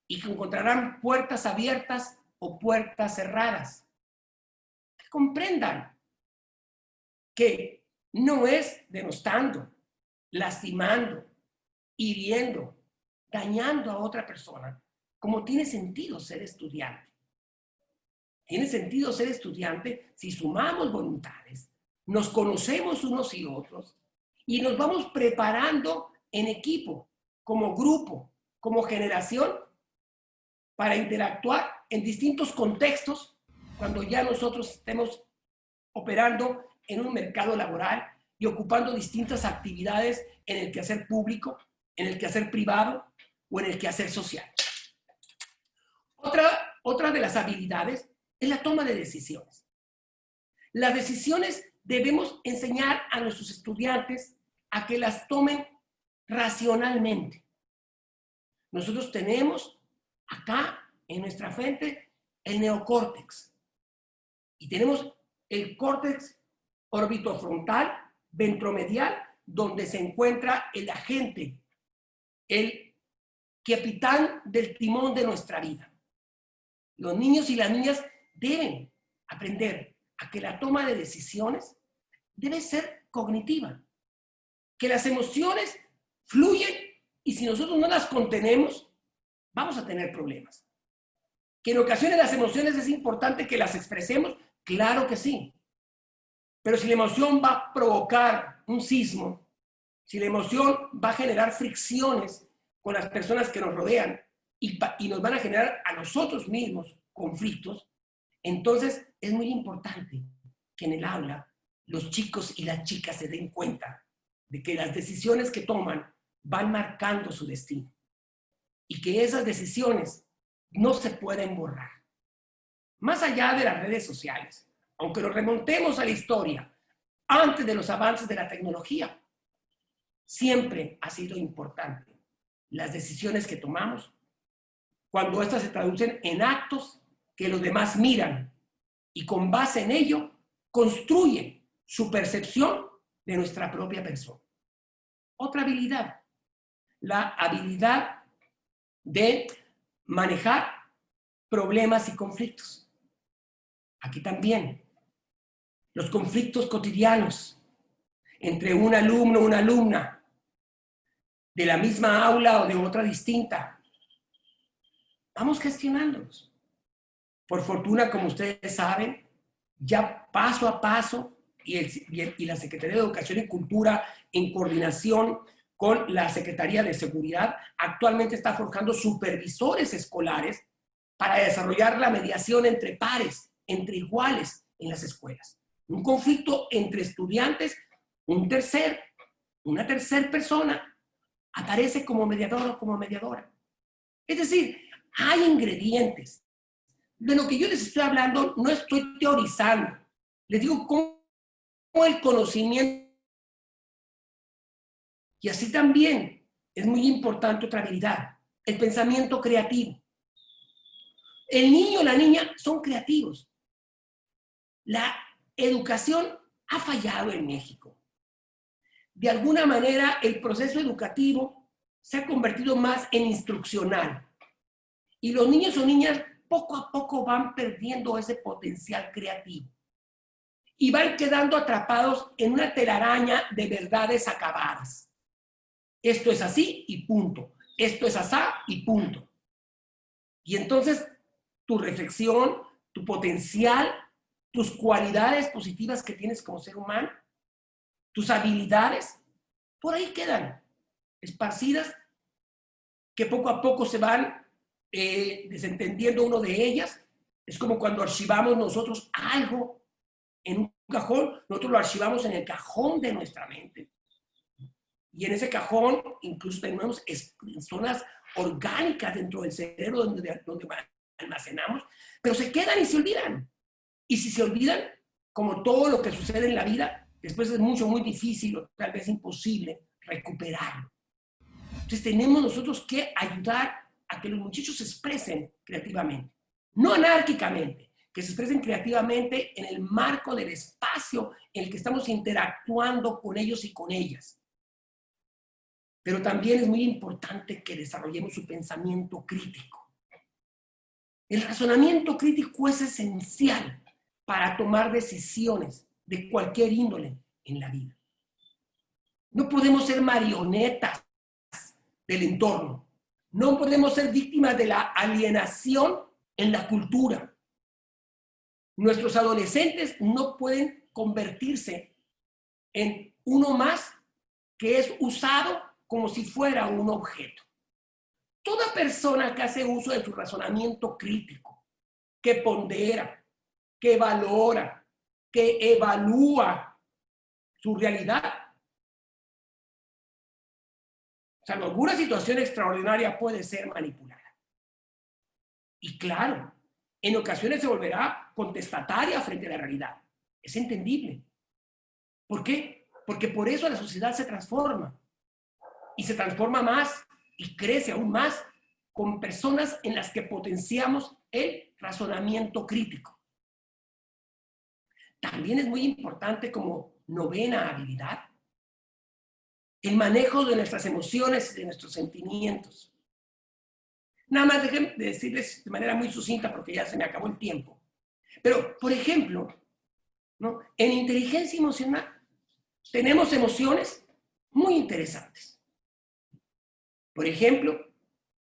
y que encontrarán puertas abiertas o puertas cerradas. Que comprendan que no es denostando, lastimando, hiriendo, dañando a otra persona, como tiene sentido ser estudiante. Tiene sentido ser estudiante si sumamos voluntades, nos conocemos unos y otros y nos vamos preparando en equipo, como grupo, como generación, para interactuar en distintos contextos cuando ya nosotros estemos operando en un mercado laboral y ocupando distintas actividades en el quehacer público, en el quehacer privado o en el quehacer social. Otra de las habilidades es la toma de decisiones. Las decisiones debemos enseñar a nuestros estudiantes a que las tomen racionalmente. Nosotros tenemos acá en nuestra frente el neocórtex y tenemos el córtex orbitofrontal, ventromedial, donde se encuentra el agente, el capitán del timón de nuestra vida. Los niños y las niñas deben aprender a que la toma de decisiones debe ser cognitiva, que las emociones fluyen y si nosotros no las contenemos, vamos a tener problemas. Que en ocasiones las emociones es importante que las expresemos, claro que sí. Pero si la emoción va a provocar un sismo, si la emoción va a generar fricciones con las personas que nos rodean y nos van a generar a nosotros mismos conflictos, entonces es muy importante que en el aula los chicos y las chicas se den cuenta de que las decisiones que toman van marcando su destino y que esas decisiones no se pueden borrar. Más allá de las redes sociales, aunque nos remontemos a la historia, antes de los avances de la tecnología, siempre ha sido importante las decisiones que tomamos cuando éstas se traducen en actos que los demás miran y con base en ello construyen su percepción de nuestra propia persona. Otra habilidad, la habilidad de manejar problemas y conflictos. Aquí también, los conflictos cotidianos entre un alumno o una alumna de la misma aula o de otra distinta. Vamos gestionándolos. Por fortuna, como ustedes saben, ya paso a paso y la Secretaría de Educación y Cultura, en coordinación con la Secretaría de Seguridad, actualmente está forjando supervisores escolares para desarrollar la mediación entre pares, entre iguales en las escuelas. Un conflicto entre estudiantes, una tercera persona aparece como mediador o como mediadora. Es decir, hay ingredientes. De lo que yo les estoy hablando, no estoy teorizando. Les digo cómo el conocimiento. Y así también es muy importante otra habilidad, el pensamiento creativo. El niño o la niña son creativos. La educación ha fallado en México. De alguna manera, el proceso educativo se ha convertido más en instruccional. Y los niños o niñas poco a poco van perdiendo ese potencial creativo. Y van quedando atrapados en una telaraña de verdades acabadas. Esto es así y punto. Esto es asá y punto. Y entonces tu reflexión, tu potencial, tus cualidades positivas que tienes como ser humano, tus habilidades, por ahí quedan esparcidas, que poco a poco se van desentendiendo uno de ellas. Es como cuando archivamos nosotros algo en un cajón, nosotros lo archivamos en el cajón de nuestra mente. Y en ese cajón incluso tenemos zonas orgánicas dentro del cerebro donde almacenamos, pero se quedan y se olvidan. Y si se olvidan, como todo lo que sucede en la vida, después es muy difícil o tal vez imposible recuperarlo. Entonces tenemos nosotros que ayudar a que los muchachos se expresen creativamente, no anárquicamente, que se expresen creativamente en el marco del espacio en el que estamos interactuando con ellos y con ellas. Pero también es muy importante que desarrollemos su pensamiento crítico. El razonamiento crítico es esencial para tomar decisiones de cualquier índole en la vida. No podemos ser marionetas del entorno. No podemos ser víctimas de la alienación en la cultura. Nuestros adolescentes no pueden convertirse en uno más que es usado como si fuera un objeto. Toda persona que hace uso de su razonamiento crítico, que pondera, que valora, que evalúa su realidad, salvo alguna situación extraordinaria, puede ser manipulada. Y claro, en ocasiones se volverá contestataria frente a la realidad. Es entendible. ¿Por qué? Porque por eso la sociedad se transforma. Y se transforma más y crece aún más con personas en las que potenciamos el razonamiento crítico. También es muy importante como novena habilidad el manejo de nuestras emociones y de nuestros sentimientos. Nada más déjenme decirles de manera muy sucinta porque ya se me acabó el tiempo. Pero, por ejemplo, ¿no? En inteligencia emocional tenemos emociones muy interesantes. Por ejemplo,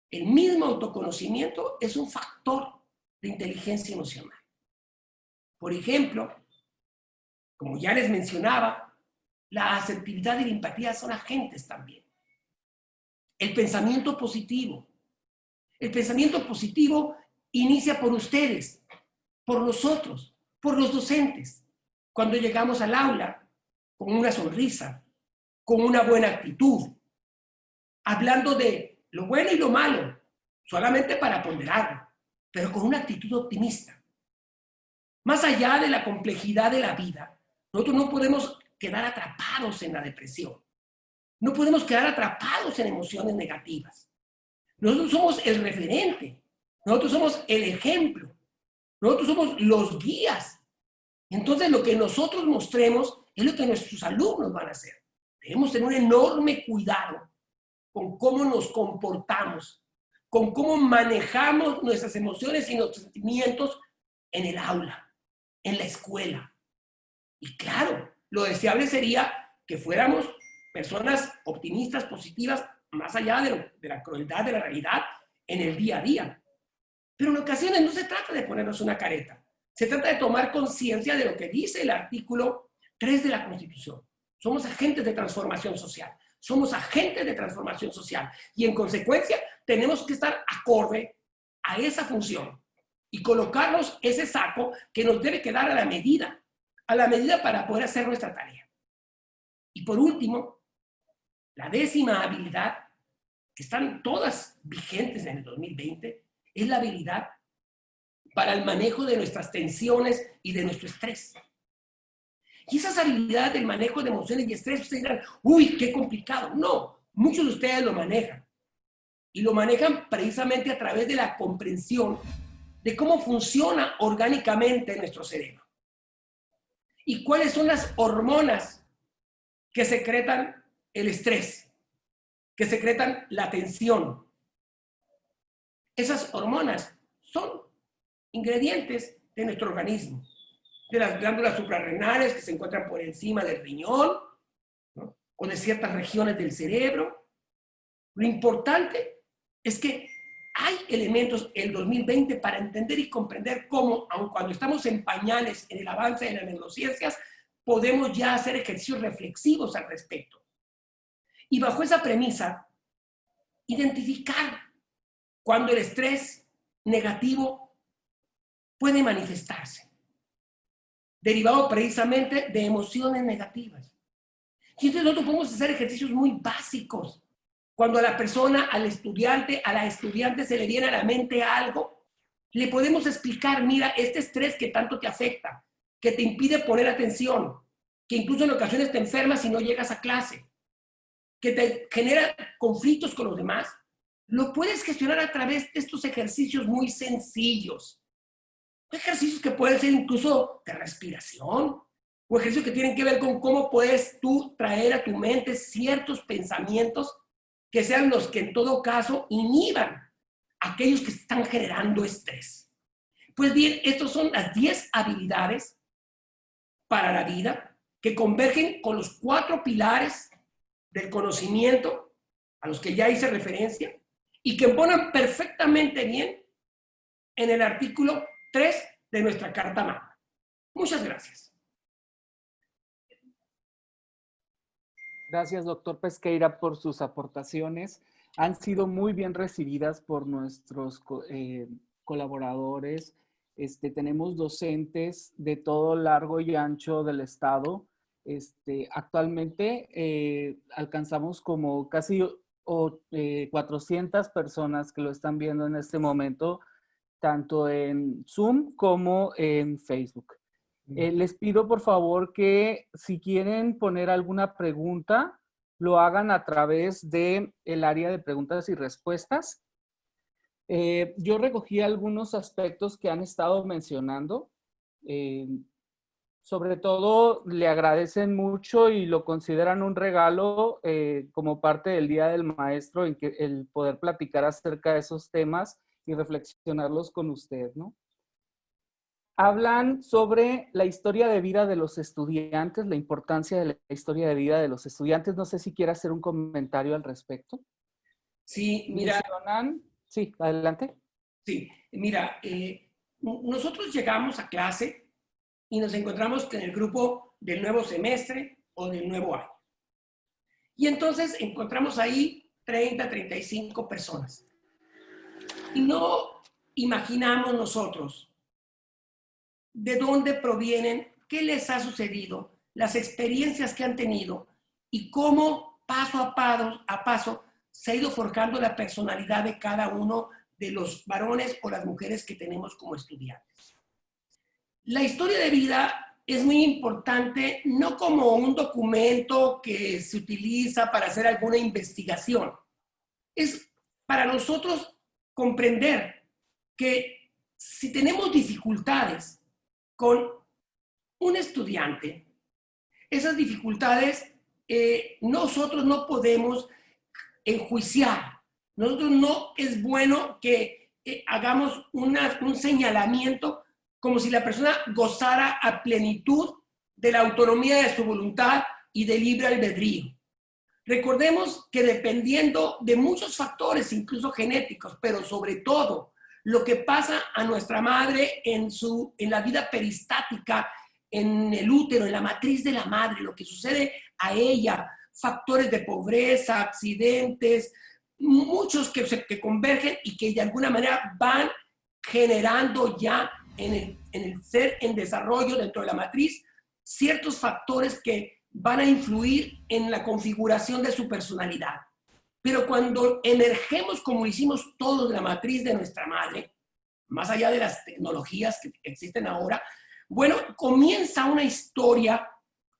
el mismo autoconocimiento es un factor de inteligencia emocional. Por ejemplo, como ya les mencionaba, la asertividad y la empatía son agentes también. El pensamiento positivo. El pensamiento positivo inicia por ustedes, por nosotros, por los docentes. Cuando llegamos al aula, con una sonrisa, con una buena actitud, hablando de lo bueno y lo malo, solamente para ponderarlo, pero con una actitud optimista. Más allá de la complejidad de la vida, nosotros no podemos quedar atrapados en la depresión. No podemos quedar atrapados en emociones negativas. Nosotros somos el referente. Nosotros somos el ejemplo. Nosotros somos los guías. Entonces, lo que nosotros mostremos es lo que nuestros alumnos van a hacer. Debemos tener un enorme cuidado con cómo nos comportamos, con cómo manejamos nuestras emociones y nuestros sentimientos en el aula, en la escuela. Y claro, lo deseable sería que fuéramos personas optimistas, positivas, más allá de la crueldad de la realidad en el día a día. Pero en ocasiones no se trata de ponernos una careta. Se trata de tomar conciencia de lo que dice el artículo 3 de la Constitución. Somos agentes de transformación social. Somos agentes de transformación social. Y en consecuencia, tenemos que estar acorde a esa función y colocarnos ese saco que nos debe quedar a la medida para poder hacer nuestra tarea. Y por último, la 10ª habilidad, que están todas vigentes en el 2020, es la habilidad para el manejo de nuestras tensiones y de nuestro estrés. Y esas habilidades del manejo de emociones y estrés, ustedes dirán, uy, qué complicado. No, muchos de ustedes lo manejan. Y lo manejan precisamente a través de la comprensión de cómo funciona orgánicamente nuestro cerebro. Y cuáles son las hormonas que secretan el estrés, que secretan la tensión. Esas hormonas son ingredientes de nuestro organismo, de las glándulas suprarrenales que se encuentran por encima del riñón, ¿no? O de ciertas regiones del cerebro. Lo importante es que hay elementos en el 2020 para entender y comprender cómo, aun cuando estamos en pañales en el avance de las neurociencias, podemos ya hacer ejercicios reflexivos al respecto. Y bajo esa premisa, identificar cuando el estrés negativo puede manifestarse, derivado precisamente de emociones negativas. Y entonces nosotros podemos hacer ejercicios muy básicos. Cuando a la persona, al estudiante, a la estudiante se le viene a la mente algo, le podemos explicar, mira, este estrés que tanto te afecta, que te impide poner atención, que incluso en ocasiones te enfermas si no llegas a clase, que te genera conflictos con los demás, lo puedes gestionar a través de estos ejercicios muy sencillos. Ejercicios que pueden ser incluso de respiración, o ejercicios que tienen que ver con cómo puedes tú traer a tu mente ciertos pensamientos que sean los que en todo caso inhiban a aquellos que están generando estrés. Pues bien, estas son las 10 habilidades para la vida que convergen con los 4 pilares del conocimiento a los que ya hice referencia y que ponen perfectamente bien en el artículo 3 de nuestra Carta Magna. Muchas gracias. Gracias, doctor Pesqueira, por sus aportaciones. Han sido muy bien recibidas por nuestros colaboradores. Tenemos docentes de todo largo y ancho del estado. Actualmente alcanzamos como casi 400 personas que lo están viendo en este momento, tanto en Zoom como en Facebook. Les pido por favor que si quieren poner alguna pregunta, lo hagan a través del área de preguntas y respuestas. Yo recogí algunos aspectos que han estado mencionando. Sobre todo, le agradecen mucho y lo consideran un regalo como parte del Día del Maestro, en que el poder platicar acerca de esos temas y reflexionarlos con usted, ¿no? Hablan sobre la historia de vida de los estudiantes, la importancia de la historia de vida de los estudiantes. No sé si quiere hacer un comentario al respecto. Sí, mira. Mencionan, sí, adelante. Sí, mira, nosotros llegamos a clase y nos encontramos en el grupo del nuevo semestre o del nuevo año. Y entonces encontramos ahí 30, 35 personas. Y no imaginamos nosotros de dónde provienen, qué les ha sucedido, las experiencias que han tenido y cómo paso a paso se ha ido forjando la personalidad de cada uno de los varones o las mujeres que tenemos como estudiantes. La historia de vida es muy importante, no como un documento que se utiliza para hacer alguna investigación. Es para nosotros comprender que si tenemos dificultades con un estudiante, esas dificultades nosotros no podemos enjuiciar. Nosotros no es bueno que hagamos un señalamiento como si la persona gozara a plenitud de la autonomía de su voluntad y de libre albedrío. Recordemos que dependiendo de muchos factores, incluso genéticos, pero sobre todo lo que pasa a nuestra madre en la vida peristática, en el útero, en la matriz de la madre, lo que sucede a ella, factores de pobreza, accidentes, muchos que convergen y que de alguna manera van generando ya en el ser en desarrollo dentro de la matriz ciertos factores que van a influir en la configuración de su personalidad. Pero cuando emergemos como hicimos todos de la matriz de nuestra madre, más allá de las tecnologías que existen ahora, bueno, comienza una historia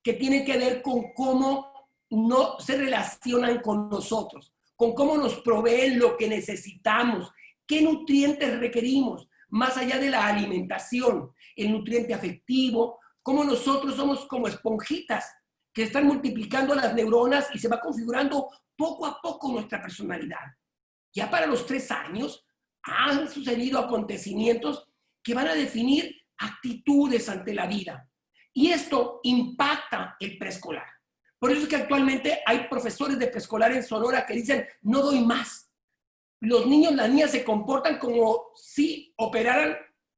que tiene que ver con cómo no se relacionan con nosotros, con cómo nos proveen lo que necesitamos, qué nutrientes requerimos, más allá de la alimentación, el nutriente afectivo, cómo nosotros somos como esponjitas que están multiplicando las neuronas y se va configurando poco a poco nuestra personalidad. Ya para los 3 años han sucedido acontecimientos que van a definir actitudes ante la vida. Y esto impacta el preescolar. Por eso es que actualmente hay profesores de preescolar en Sonora que dicen, no doy más. Los niños, las niñas se comportan como si operaran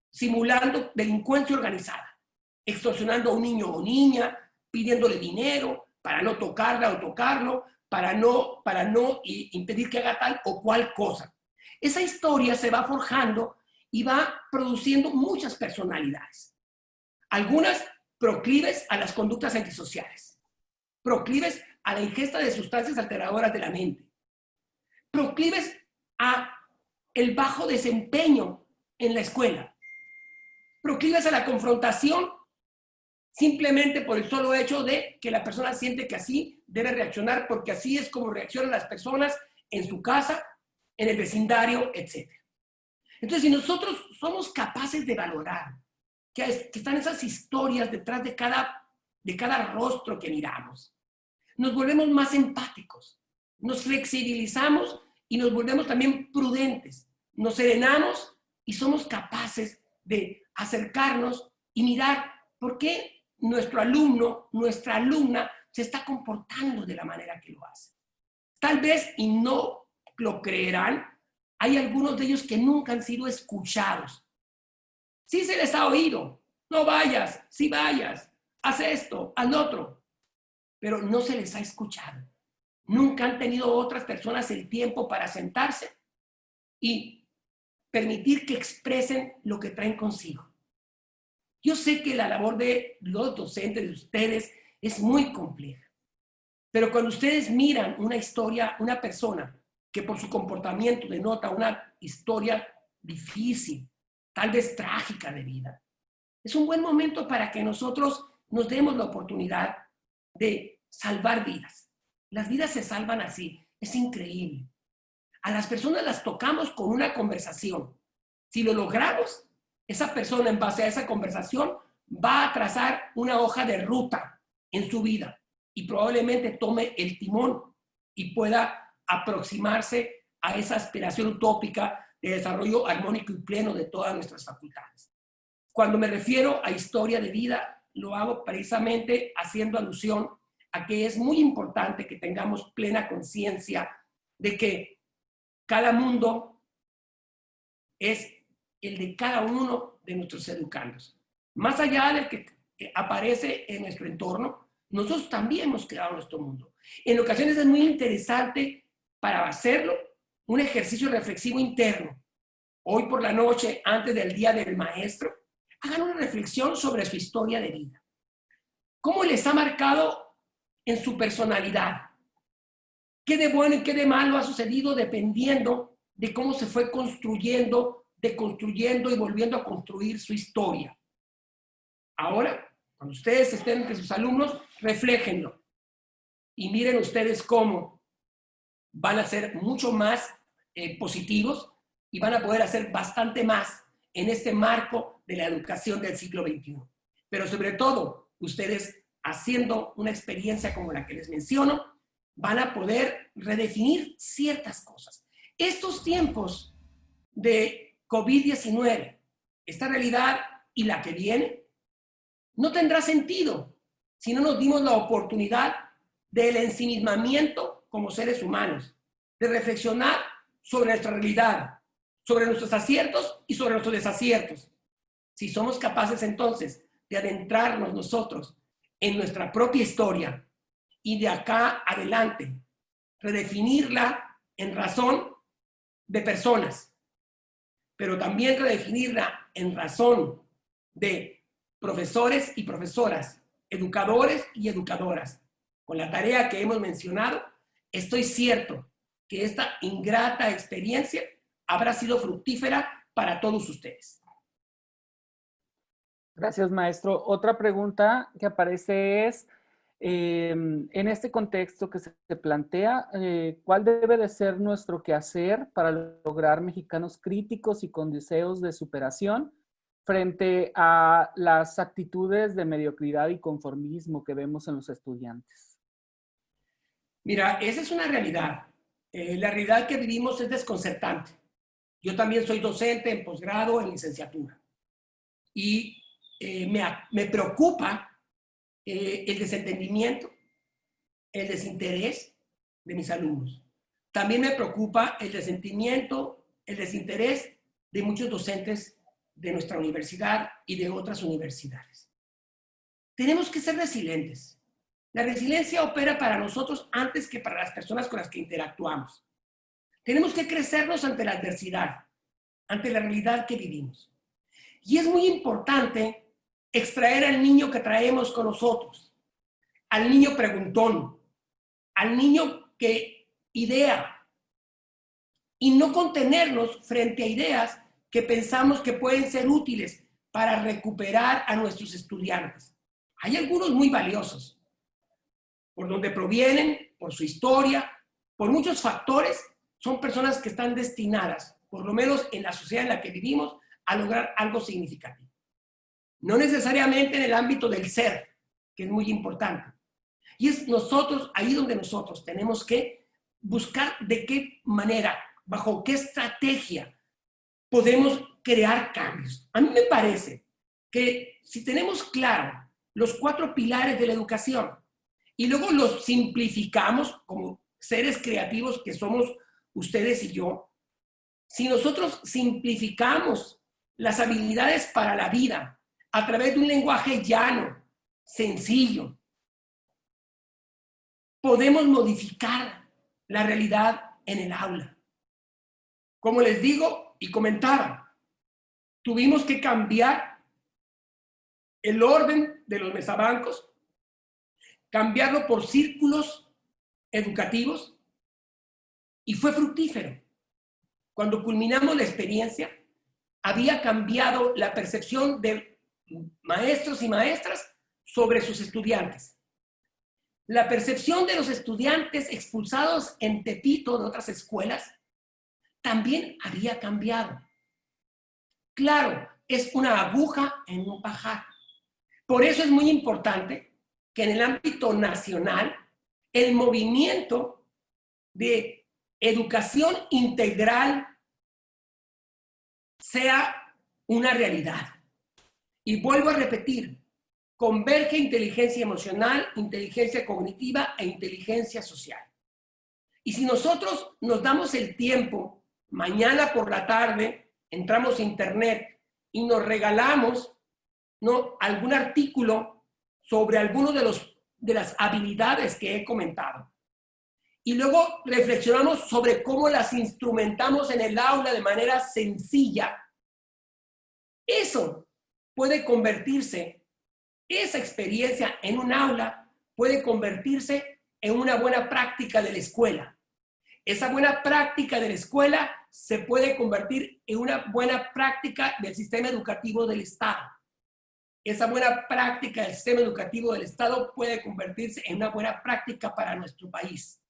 simulando delincuencia organizada, extorsionando a un niño o niña, pidiéndole dinero para no tocarla o tocarlo, para no impedir que haga tal o cual cosa. Esa historia se va forjando y va produciendo muchas personalidades. Algunas proclives a las conductas antisociales, proclives a la ingesta de sustancias alteradoras de la mente, proclives a el bajo desempeño en la escuela, proclives a la confrontación simplemente por el solo hecho de que la persona siente que así debe reaccionar porque así es como reaccionan las personas en su casa, en el vecindario, etc. Entonces, si nosotros somos capaces de valorar que están esas historias detrás de cada rostro que miramos, nos volvemos más empáticos, nos flexibilizamos y nos volvemos también prudentes, nos serenamos y somos capaces de acercarnos y mirar por qué nuestro alumno, nuestra alumna se está comportando de la manera que lo hace. Tal vez, y no lo creerán, hay algunos de ellos que nunca han sido escuchados. Sí se les ha oído, no vayas, sí vayas, haz esto, haz lo otro, pero no se les ha escuchado. Nunca han tenido otras personas el tiempo para sentarse y permitir que expresen lo que traen consigo. Yo sé que la labor de los docentes, de ustedes, es muy compleja, pero cuando ustedes miran una historia, una persona que por su comportamiento denota una historia difícil, tal vez trágica de vida, es un buen momento para que nosotros nos demos la oportunidad de salvar vidas. Las vidas se salvan así, es increíble. A las personas las tocamos con una conversación. Si lo logramos, esa persona en base a esa conversación va a trazar una hoja de ruta en su vida y probablemente tome el timón y pueda aproximarse a esa aspiración utópica de desarrollo armónico y pleno de todas nuestras facultades. Cuando me refiero a historia de vida, lo hago precisamente haciendo alusión a que es muy importante que tengamos plena conciencia de que cada mundo es el de cada uno de nuestros educandos. Más allá del que aparece en nuestro entorno, nosotros también hemos creado nuestro mundo. En ocasiones es muy interesante para hacerlo un ejercicio reflexivo interno. Hoy por la noche, antes del Día del Maestro, hagan una reflexión sobre su historia de vida. ¿Cómo les ha marcado en su personalidad? ¿Qué de bueno y qué de malo ha sucedido dependiendo de cómo se fue construyendo, deconstruyendo y volviendo a construir su historia? Ahora, cuando ustedes estén entre sus alumnos, refléjenlo y miren ustedes cómo van a ser mucho más positivos y van a poder hacer bastante más en este marco de la educación del siglo XXI. Pero sobre todo, ustedes haciendo una experiencia como la que les menciono, van a poder redefinir ciertas cosas. Estos tiempos de COVID-19, esta realidad y la que viene, no tendrá sentido si no nos dimos la oportunidad del ensimismamiento como seres humanos, de reflexionar sobre nuestra realidad, sobre nuestros aciertos y sobre nuestros desaciertos. Si somos capaces entonces de adentrarnos nosotros en nuestra propia historia y de acá adelante redefinirla en razón de personas, pero también redefinirla en razón de profesores y profesoras, educadores y educadoras, con la tarea que hemos mencionado, estoy cierto que esta ingrata experiencia habrá sido fructífera para todos ustedes. Gracias, maestro. Otra pregunta que aparece es, en este contexto que se plantea, ¿cuál debe de ser nuestro quehacer para lograr mexicanos críticos y con deseos de superación frente a las actitudes de mediocridad y conformismo que vemos en los estudiantes? Mira, esa es una realidad. La realidad que vivimos es desconcertante. Yo también soy docente en posgrado, en licenciatura. Y me preocupa el desentendimiento, el desinterés de mis alumnos. También me preocupa el desentendimiento, el desinterés de muchos docentes de nuestra universidad y de otras universidades. Tenemos que ser resilientes. La resiliencia opera para nosotros antes que para las personas con las que interactuamos. Tenemos que crecernos ante la adversidad, ante la realidad que vivimos. Y es muy importante extraer al niño que traemos con nosotros, al niño preguntón, al niño que idea, y no contenernos frente a ideas que pensamos que pueden ser útiles para recuperar a nuestros estudiantes. Hay algunos muy valiosos, por donde provienen, por su historia, por muchos factores, son personas que están destinadas, por lo menos en la sociedad en la que vivimos, a lograr algo significativo. No necesariamente en el ámbito del ser, que es muy importante. Y es nosotros, ahí donde nosotros tenemos que buscar de qué manera, bajo qué estrategia podemos crear cambios. A mí me parece que si tenemos claro los 4 pilares de la educación y luego los simplificamos como seres creativos que somos ustedes y yo, si nosotros simplificamos las habilidades para la vida a través de un lenguaje llano, sencillo, podemos modificar la realidad en el aula. Como les digo y comentaba, tuvimos que cambiar el orden de los mesabancos, cambiarlo por círculos educativos, y fue fructífero. Cuando culminamos la experiencia, había cambiado la percepción de maestros y maestras sobre sus estudiantes. La percepción de los estudiantes expulsados en Tepito de otras escuelas también había cambiado. Claro, es una aguja en un pajar. Por eso es muy importante que en el ámbito nacional el movimiento de educación integral sea una realidad. Y vuelvo a repetir, converge inteligencia emocional, inteligencia cognitiva e inteligencia social. Y si nosotros nos damos el tiempo, mañana por la tarde, entramos a internet y nos regalamos, ¿no?, algún artículo sobre alguno de las habilidades que he comentado. Y luego reflexionamos sobre cómo las instrumentamos en el aula de manera sencilla. Eso puede convertirse, esa experiencia en un aula puede convertirse en una buena práctica de la escuela. Esa buena práctica de la escuela se puede convertir en una buena práctica del sistema educativo del Estado. Esa buena práctica del sistema educativo del Estado puede convertirse en una buena práctica para nuestro país.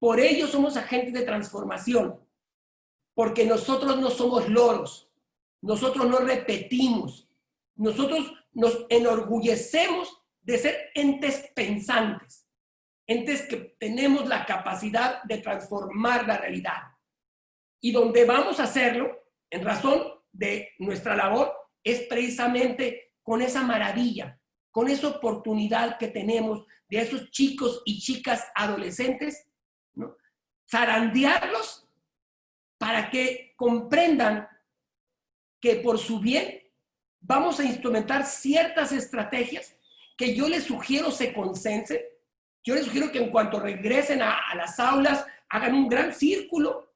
Por ello somos agentes de transformación, porque nosotros no somos loros, nosotros no repetimos, nosotros nos enorgullecemos de ser entes pensantes, entes que tenemos la capacidad de transformar la realidad. Y donde vamos a hacerlo, en razón de nuestra labor, es precisamente con esa maravilla, con esa oportunidad que tenemos de esos chicos y chicas adolescentes, ¿no?, zarandearlos para que comprendan que por su bien vamos a instrumentar ciertas estrategias que yo les sugiero se consensen. Yo les sugiero que en cuanto regresen a las aulas hagan un gran círculo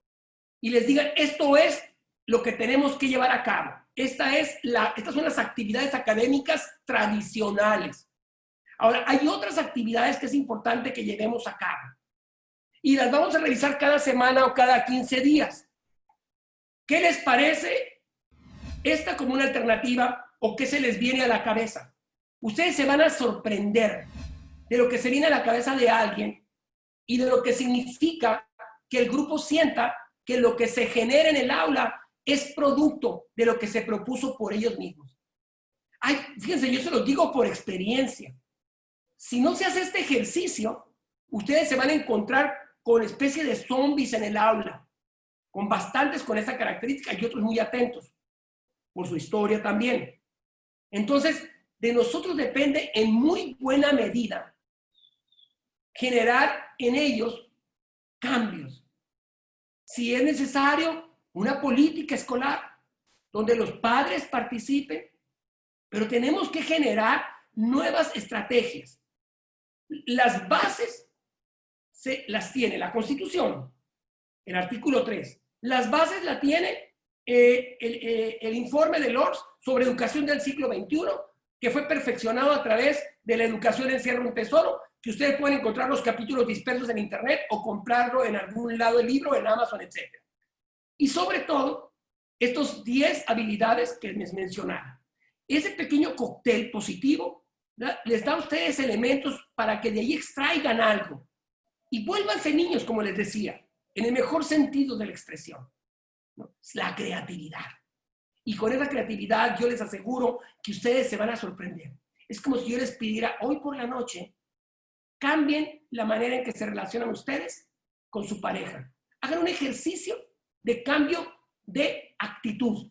y les digan, esto es lo que tenemos que llevar a cabo. Estas son las actividades académicas tradicionales. Ahora, hay otras actividades que es importante que llevemos a cabo. Y las vamos a revisar cada semana o cada 15 días. ¿Qué les parece esta como una alternativa o qué se les viene a la cabeza? Ustedes se van a sorprender de lo que se viene a la cabeza de alguien y de lo que significa que el grupo sienta que lo que se genera en el aula es producto de lo que se propuso por ellos mismos. Ay, fíjense, yo se los digo por experiencia. Si no se hace este ejercicio, ustedes se van a encontrar con especie de zombies en el aula, con bastantes con esa característica y otros muy atentos, por su historia también. Entonces, de nosotros depende en muy buena medida generar en ellos cambios. Si es necesario, una política escolar donde los padres participen, pero tenemos que generar nuevas estrategias. Las bases las tiene la Constitución, el artículo 3. Las bases la tiene el informe de Lors sobre educación del siglo XXI, que fue perfeccionado a través de la educación encierra un tesoro, que ustedes pueden encontrar los capítulos dispersos en internet o comprarlo en algún lado del libro, en Amazon, etc. Y sobre todo, estos 10 habilidades que les mencionaba. Ese pequeño cóctel positivo, ¿verdad?, les da a ustedes elementos para que de ahí extraigan algo. Y vuélvanse niños, como les decía, en el mejor sentido de la expresión, ¿no? La creatividad. Y con esa creatividad yo les aseguro que ustedes se van a sorprender. Es como si yo les pidiera hoy por la noche, cambien la manera en que se relacionan ustedes con su pareja. Hagan un ejercicio de cambio de actitud.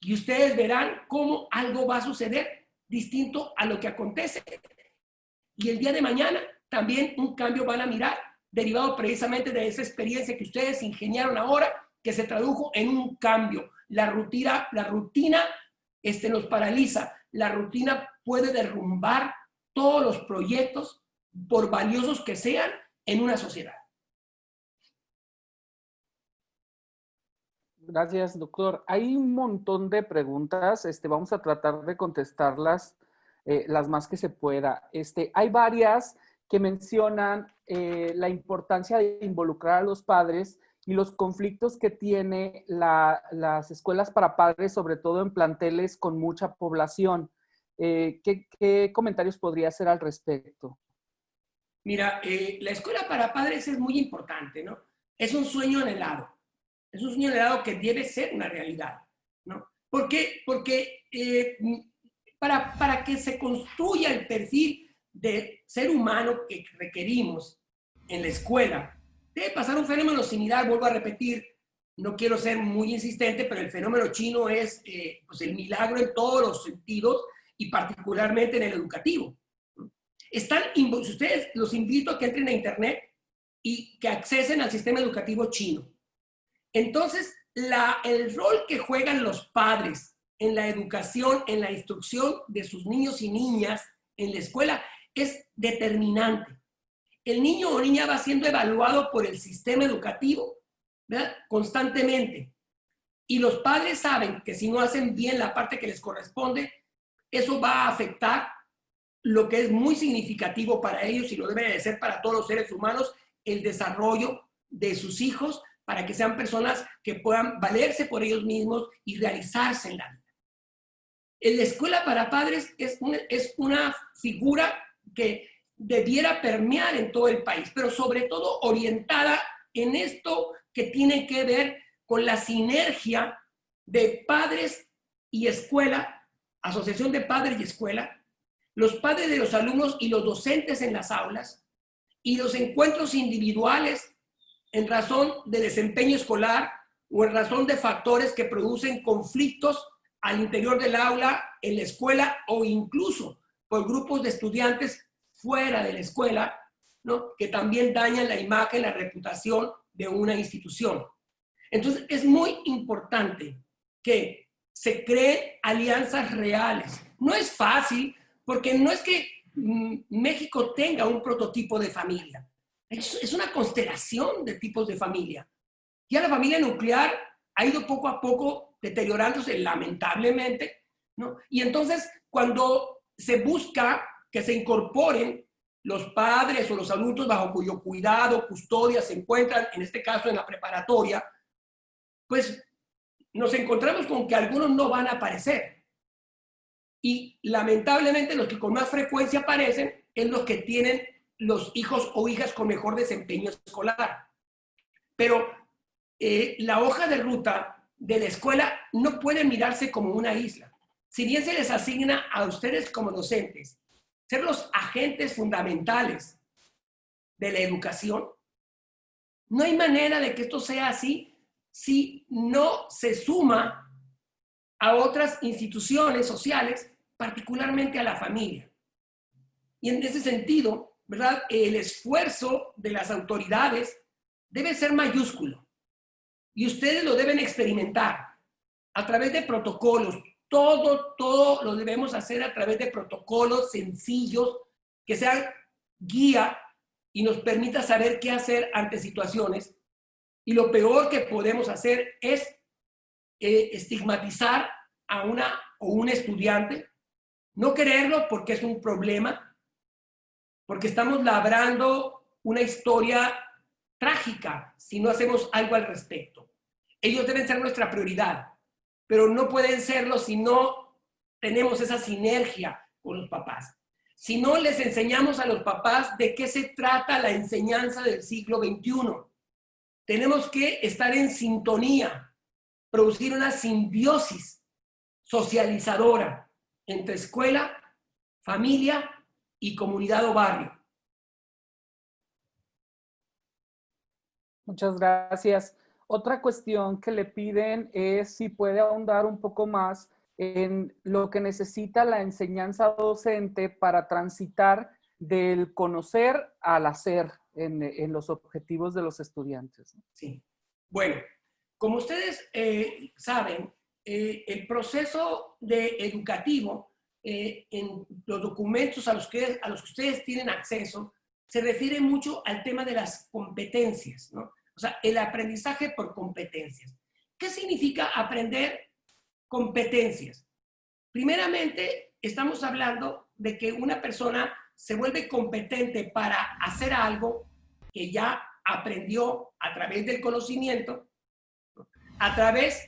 Y ustedes verán cómo algo va a suceder distinto a lo que acontece. Y el día de mañana también un cambio van a mirar, derivado precisamente de esa experiencia que ustedes ingeniaron ahora, que se tradujo en un cambio. La rutina nos paraliza. La rutina puede derrumbar todos los proyectos, por valiosos que sean, en una sociedad. Gracias, doctor. Hay un montón de preguntas. Vamos a tratar de contestarlas las más que se pueda. Hay varias que mencionan la importancia de involucrar a los padres y los conflictos que tiene las escuelas para padres, sobre todo en planteles con mucha población. ¿Qué comentarios podría hacer al respecto? Mira, la escuela para padres es muy importante, ¿no? Es un sueño anhelado. Es un sueño anhelado que debe ser una realidad, ¿no? ¿Por qué? Porque para que se construya el perfil de ser humano que requerimos en la escuela, debe pasar un fenómeno similar, vuelvo a repetir, no quiero ser muy insistente, pero el fenómeno chino es pues el milagro en todos los sentidos y particularmente en el educativo. Si ustedes los invito a que entren a internet y que accesen al sistema educativo chino. Entonces, el rol que juegan los padres en la educación, en la instrucción de sus niños y niñas en la escuela es determinante. El niño o niña va siendo evaluado por el sistema educativo, ¿verdad?, constantemente. Y los padres saben que si no hacen bien la parte que les corresponde, eso va a afectar lo que es muy significativo para ellos y lo debe de ser para todos los seres humanos, el desarrollo de sus hijos para que sean personas que puedan valerse por ellos mismos y realizarse en la vida. La escuela para padres es una figura que debiera permear en todo el país, pero sobre todo orientada en esto que tiene que ver con la sinergia de padres y escuela, asociación de padres y escuela, los padres de los alumnos y los docentes en las aulas, y los encuentros individuales en razón de desempeño escolar o en razón de factores que producen conflictos al interior del aula, en la escuela o incluso por grupos de estudiantes fuera de la escuela, ¿no?, que también dañan la imagen, la reputación de una institución. Entonces, es muy importante que se creen alianzas reales. No es fácil, porque no es que México tenga un prototipo de familia. Es una constelación de tipos de familia. Ya la familia nuclear ha ido poco a poco deteriorándose lamentablemente, ¿no? Y entonces, cuando se busca que se incorporen los padres o los adultos bajo cuyo cuidado, custodia se encuentran, en este caso en la preparatoria, pues nos encontramos con que algunos no van a aparecer. Y lamentablemente los que con más frecuencia aparecen es los que tienen los hijos o hijas con mejor desempeño escolar. Pero la hoja de ruta de la escuela no puede mirarse como una isla. Si bien se les asigna a ustedes como docentes ser los agentes fundamentales de la educación, no hay manera de que esto sea así si no se suma a otras instituciones sociales, particularmente a la familia. Y en ese sentido, ¿verdad?, el esfuerzo de las autoridades debe ser mayúsculo. Y ustedes lo deben experimentar a través de protocolos. Todo lo debemos hacer a través de protocolos sencillos que sean guía y nos permita saber qué hacer ante situaciones. Y lo peor que podemos hacer es estigmatizar a una o un estudiante, no quererlo porque es un problema, porque estamos labrando una historia trágica si no hacemos algo al respecto. Ellos deben ser nuestra prioridad, pero no pueden serlo si no tenemos esa sinergia con los papás. Si no les enseñamos a los papás de qué se trata la enseñanza del siglo XXI. Tenemos que estar en sintonía, producir una simbiosis socializadora entre escuela, familia y comunidad o barrio. Muchas gracias. Otra cuestión que le piden es si puede ahondar un poco más en lo que necesita la enseñanza docente para transitar del conocer al hacer en los objetivos de los estudiantes. Sí. Bueno, Como ustedes saben, el proceso educativo en los documentos a los que ustedes tienen acceso se refiere mucho al tema de las competencias, ¿no? O sea, el aprendizaje por competencias. ¿Qué significa aprender competencias? Primeramente, estamos hablando de que una persona se vuelve competente para hacer algo que ya aprendió a través del conocimiento, a través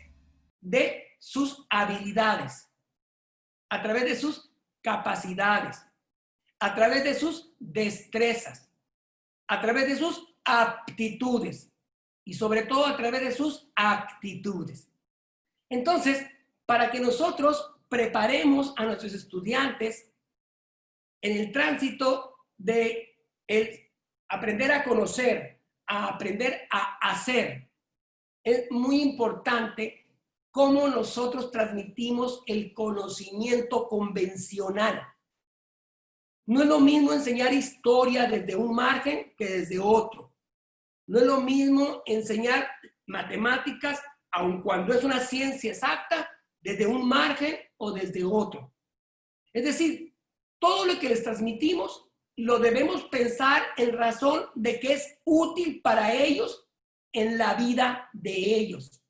de sus habilidades, a través de sus capacidades, a través de sus destrezas, a través de sus aptitudes y sobre todo a través de sus actitudes. Entonces, para que nosotros preparemos a nuestros estudiantes en el tránsito de aprender a conocer, a aprender a hacer, es muy importante cómo nosotros transmitimos el conocimiento convencional. No es lo mismo enseñar historia desde un margen que desde otro. No es lo mismo enseñar matemáticas, aun cuando es una ciencia exacta, desde un margen o desde otro. Es decir, todo lo que les transmitimos lo debemos pensar en razón de que es útil para ellos en la vida de ellos.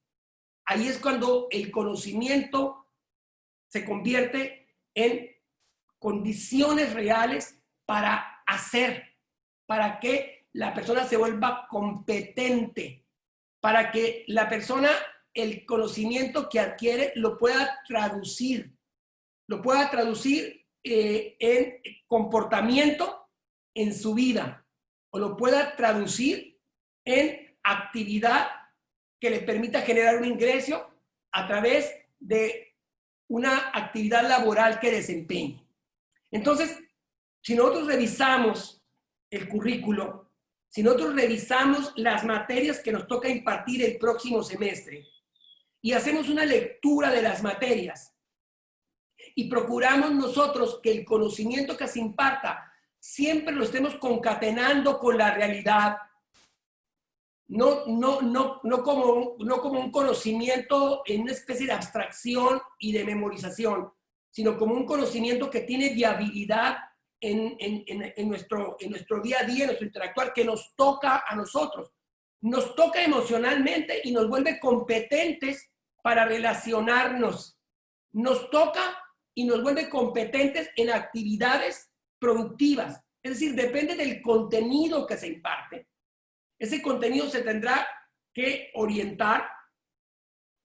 Ahí es cuando el conocimiento se convierte en condiciones reales para hacer, para que la persona se vuelva competente, para que la persona el conocimiento que adquiere lo pueda traducir en comportamiento en su vida, o lo pueda traducir en actividad que le permita generar un ingreso a través de una actividad laboral que desempeñe. Entonces, si nosotros revisamos el currículo, si nosotros revisamos las materias que nos toca impartir el próximo semestre y hacemos una lectura de las materias y procuramos nosotros que el conocimiento que se imparta siempre lo estemos concatenando con la realidad, no como un conocimiento en una especie de abstracción y de memorización, sino como un conocimiento que tiene viabilidad en nuestro día a día, en nuestro interactuar, que nos toca a nosotros. Nos toca emocionalmente y nos vuelve competentes para relacionarnos. Nos toca y nos vuelve competentes en actividades productivas. Es decir, depende del contenido que se imparte. Ese contenido se tendrá que orientar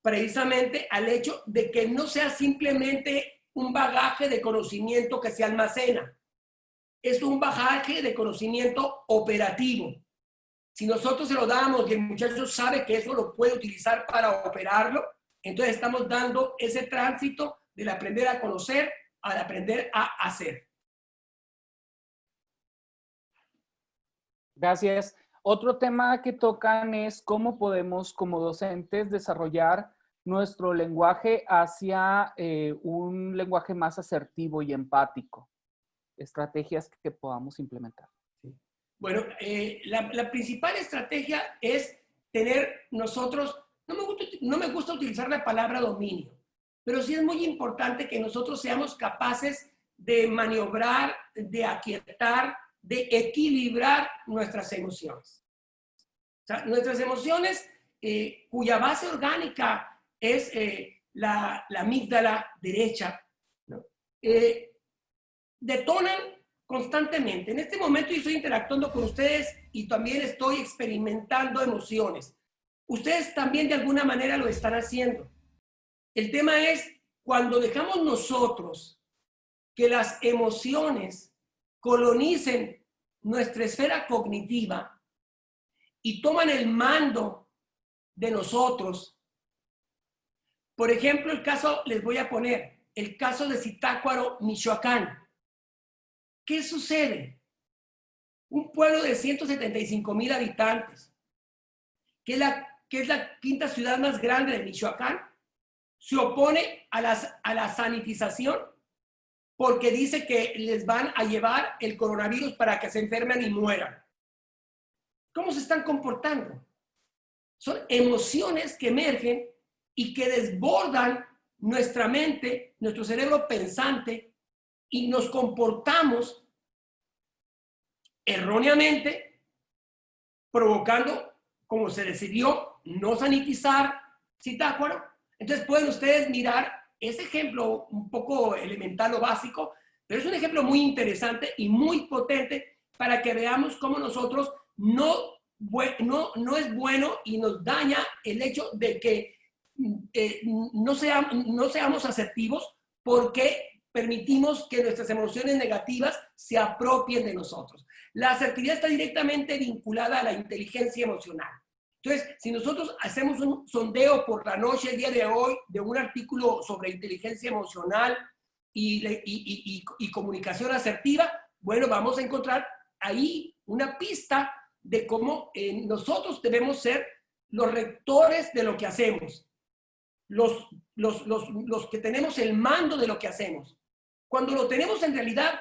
precisamente al hecho de que no sea simplemente un bagaje de conocimiento que se almacena. Es un bagaje de conocimiento operativo. Si nosotros se lo damos y el muchacho sabe que eso lo puede utilizar para operarlo, entonces estamos dando ese tránsito del aprender a conocer al aprender a hacer. Gracias. Otro tema que tocan es cómo podemos como docentes desarrollar nuestro lenguaje hacia un lenguaje más asertivo y empático. Estrategias que podamos implementar. Bueno, la principal estrategia es tener nosotros, no me gusta utilizar la palabra dominio, pero sí es muy importante que nosotros seamos capaces de maniobrar, de aquietar, de equilibrar nuestras emociones. O sea, nuestras emociones, cuya base orgánica es la amígdala derecha, ¿no? Detonan constantemente. En este momento yo estoy interactuando con ustedes y también estoy experimentando emociones. Ustedes también de alguna manera lo están haciendo. El tema es cuando dejamos nosotros que las emociones colonicen nuestra esfera cognitiva y toman el mando de nosotros. Por ejemplo, les voy a poner el caso de Zitácuaro, Michoacán. ¿Qué sucede? Un pueblo de 175,000 habitantes, que es la quinta ciudad más grande de Michoacán, se opone a la sanitización porque dice que les van a llevar el coronavirus para que se enfermen y mueran. ¿Cómo se están comportando? Son emociones que emergen y que desbordan nuestra mente, nuestro cerebro pensante, y nos comportamos erróneamente, provocando, como se decidió, no sanitizar. ¿Sí está de acuerdo? Entonces pueden ustedes mirar ese ejemplo un poco elemental o básico, pero es un ejemplo muy interesante y muy potente para que veamos cómo nosotros no es bueno y nos daña el hecho de que no seamos asertivos, porque permitimos que nuestras emociones negativas se apropien de nosotros. La asertividad está directamente vinculada a la inteligencia emocional. Entonces, si nosotros hacemos un sondeo por la noche, el día de hoy, de un artículo sobre inteligencia emocional y comunicación asertiva, bueno, vamos a encontrar ahí una pista de cómo nosotros debemos ser los rectores de lo que hacemos, los que tenemos el mando de lo que hacemos. Cuando lo tenemos, en realidad,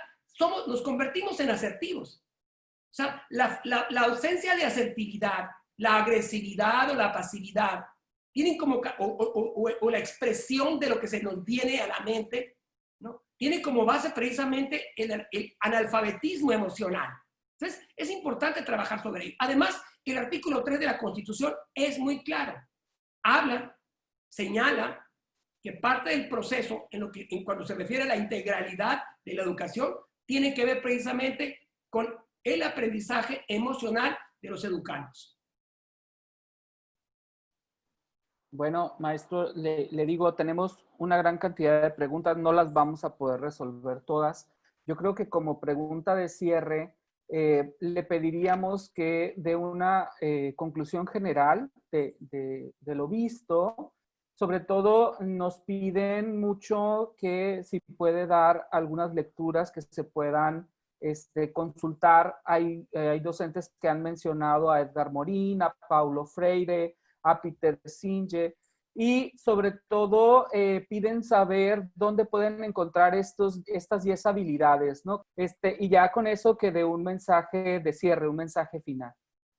nos convertimos en asertivos. O sea, la ausencia de asertividad, la agresividad o la pasividad, tienen como, o la expresión de lo que se nos viene a la mente, ¿no? Tiene como base precisamente el analfabetismo emocional. Entonces, es importante trabajar sobre ello. Además, el artículo 3 de la Constitución es muy claro. Señala que parte del proceso, cuando se refiere a la integralidad de la educación, tiene que ver precisamente con el aprendizaje emocional de los educandos. Bueno, maestro, le digo, tenemos una gran cantidad de preguntas, no las vamos a poder resolver todas. Yo creo que como pregunta de cierre, le pediríamos que dé una conclusión general de lo visto. Sobre todo nos piden mucho que si puede dar algunas lecturas que se puedan consultar. Hay docentes que han mencionado a Edgar Morin, a Paulo Freire, a Peter Singer, y sobre todo piden saber dónde pueden encontrar estas 10 habilidades, ¿no? Y ya con eso que dé un mensaje de cierre, un mensaje final.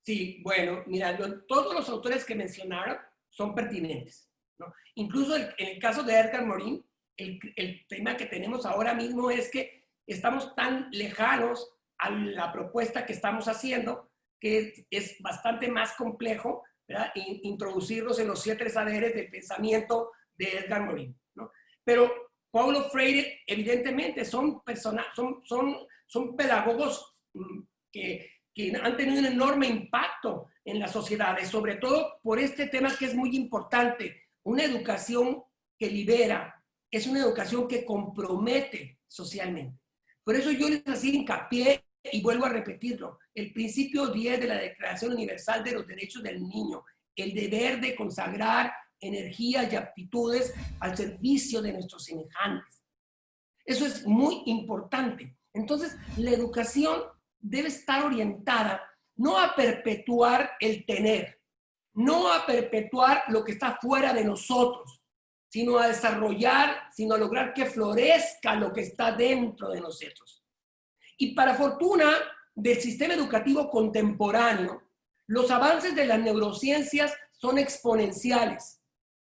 Sí, bueno, mira, todos los autores que mencionaron son pertinentes, ¿no? Incluso en el caso de Edgar Morin, el tema que tenemos ahora mismo es que estamos tan lejanos a la propuesta que estamos haciendo que es bastante más complejo, ¿verdad? Introducirlos en los 7 saberes del pensamiento de Edgar Morin, ¿no? Pero Paulo Freire, evidentemente, son pedagogos que han tenido un enorme impacto en las sociedades, sobre todo por este tema que es muy importante. Una educación que libera es una educación que compromete socialmente. Por eso yo les hacía hincapié y vuelvo a repetirlo. El principio 10 de la Declaración Universal de los Derechos del Niño, el deber de consagrar energías y aptitudes al servicio de nuestros semejantes. Eso es muy importante. Entonces, la educación debe estar orientada no a perpetuar el tener, no a perpetuar lo que está fuera de nosotros, sino a desarrollar, sino a lograr que florezca lo que está dentro de nosotros. Y para fortuna del sistema educativo contemporáneo, los avances de las neurociencias son exponenciales.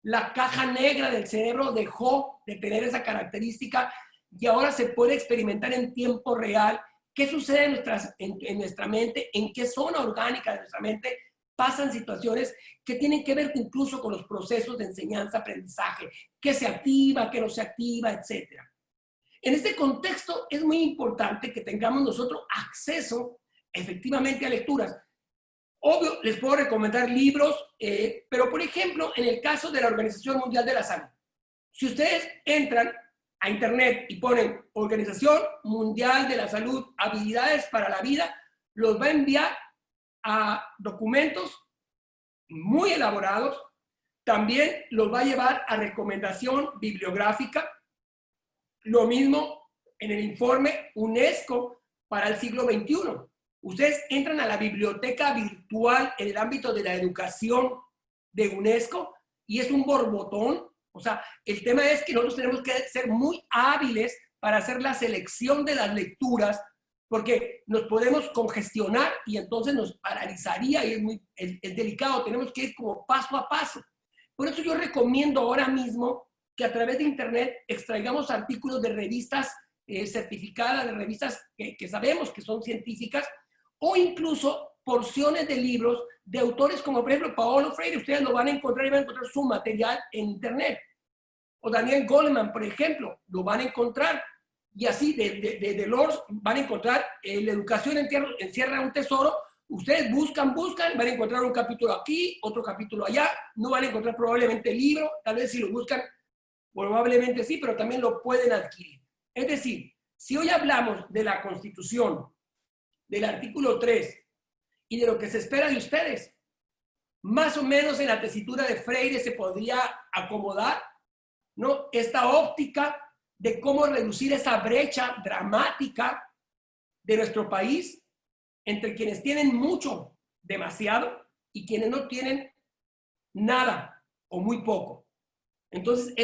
La caja negra del cerebro dejó de tener esa característica y ahora se puede experimentar en tiempo real qué sucede en nuestra mente, en qué zona orgánica de nuestra mente pasan situaciones que tienen que ver incluso con los procesos de enseñanza-aprendizaje, qué se activa, qué no se activa, etc. En este contexto es muy importante que tengamos nosotros acceso efectivamente a lecturas. Obvio, les puedo recomendar libros, pero por ejemplo, en el caso de la Organización Mundial de la Salud, si ustedes entran a internet y ponen Organización Mundial de la Salud, habilidades para la vida, los va a enviar a documentos muy elaborados. También los va a llevar a recomendación bibliográfica. Lo mismo en el informe UNESCO para el siglo XXI. Ustedes entran a la biblioteca virtual en el ámbito de la educación de UNESCO y es un borbotón. O sea, el tema es que nosotros tenemos que ser muy hábiles para hacer la selección de las lecturas porque nos podemos congestionar y entonces nos paralizaría y es delicado, tenemos que ir como paso a paso. Por eso yo recomiendo ahora mismo que a través de internet extraigamos artículos de revistas certificadas, de revistas que sabemos que son científicas, o incluso porciones de libros de autores como por ejemplo Paulo Freire. Ustedes lo van a encontrar y van a encontrar su material en internet. O Daniel Goleman, por ejemplo, lo van a encontrar. Y así de Delors van a encontrar La educación encierra un tesoro. Ustedes buscan, van a encontrar un capítulo aquí, otro capítulo allá. No van a encontrar probablemente el libro, tal vez si lo buscan, probablemente sí, pero también lo pueden adquirir. Es decir, si hoy hablamos de la Constitución, del artículo 3 y de lo que se espera de ustedes, más o menos en la tesitura de Freire se podría acomodar, ¿no?, esta óptica de cómo reducir esa brecha dramática de nuestro país entre quienes tienen mucho, demasiado, y quienes no tienen nada o muy poco. Entonces,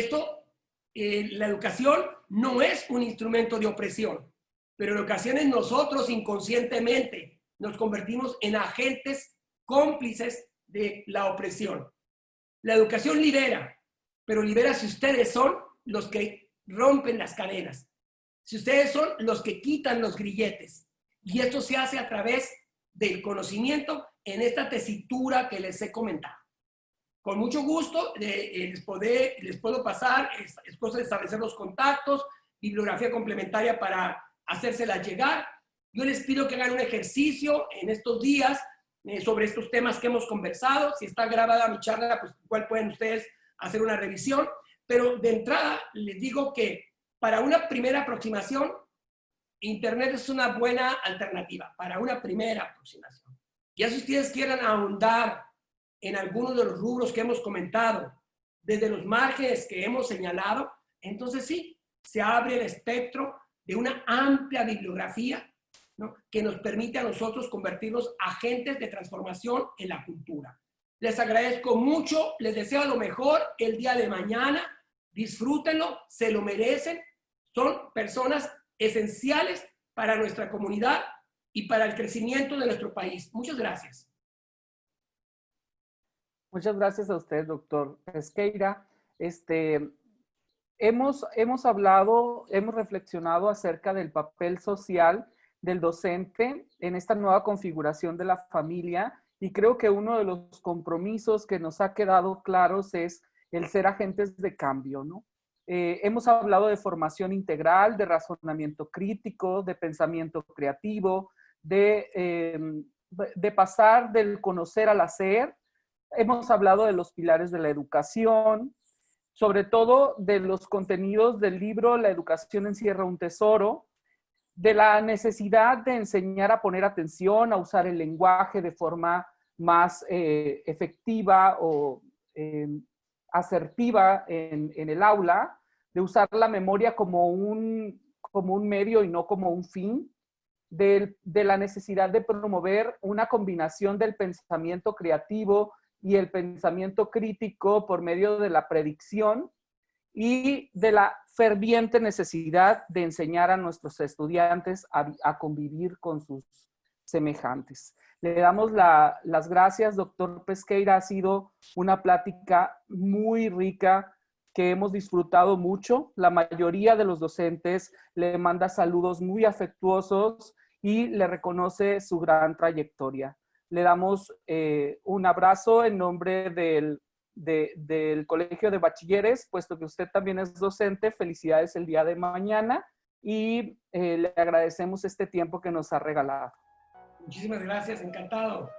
la educación no es un instrumento de opresión, pero en ocasiones nosotros inconscientemente nos convertimos en agentes cómplices de la opresión. La educación libera, pero libera si ustedes son los que rompen las cadenas, si ustedes son los que quitan los grilletes. Y esto se hace a través del conocimiento en esta tesitura que les he comentado. Con mucho gusto les puedo pasar, es cosa de establecer los contactos, bibliografía complementaria para hacérselas llegar. Yo les pido que hagan un ejercicio en estos días sobre estos temas que hemos conversado. Si está grabada mi charla, pues igual pueden ustedes hacer una revisión. Pero de entrada les digo que para una primera aproximación, Internet es una buena alternativa, para una primera aproximación. Ya si ustedes quieren ahondar en algunos de los rubros que hemos comentado, desde los márgenes que hemos señalado, entonces sí, se abre el espectro de una amplia bibliografía, ¿no?, que nos permite a nosotros convertirnos agentes de transformación en la cultura. Les agradezco mucho, les deseo lo mejor el día de mañana. Disfrútenlo, se lo merecen, son personas esenciales para nuestra comunidad y para el crecimiento de nuestro país. Muchas gracias. Muchas gracias a usted, doctor Pesqueira. Hemos hablado, hemos reflexionado acerca del papel social del docente en esta nueva configuración de la familia, y creo que uno de los compromisos que nos ha quedado claros es el ser agentes de cambio, ¿no? Hemos hablado de formación integral, de razonamiento crítico, de pensamiento creativo, de pasar del conocer al hacer. Hemos hablado de los pilares de la educación, sobre todo de los contenidos del libro La educación encierra un tesoro, de la necesidad de enseñar a poner atención, a usar el lenguaje de forma más efectiva o asertiva en el aula, de usar la memoria como un medio y no como un fin, de la necesidad de promover una combinación del pensamiento creativo y el pensamiento crítico por medio de la predicción, y de la ferviente necesidad de enseñar a nuestros estudiantes a convivir con sus semejantes. Le damos las gracias, doctor Pesqueira. Ha sido una plática muy rica que hemos disfrutado mucho. La mayoría de los docentes le manda saludos muy afectuosos y le reconoce su gran trayectoria. Le damos un abrazo en nombre del Colegio de Bachilleres, puesto que usted también es docente. Felicidades el día de mañana y le agradecemos este tiempo que nos ha regalado. Muchísimas gracias, encantado.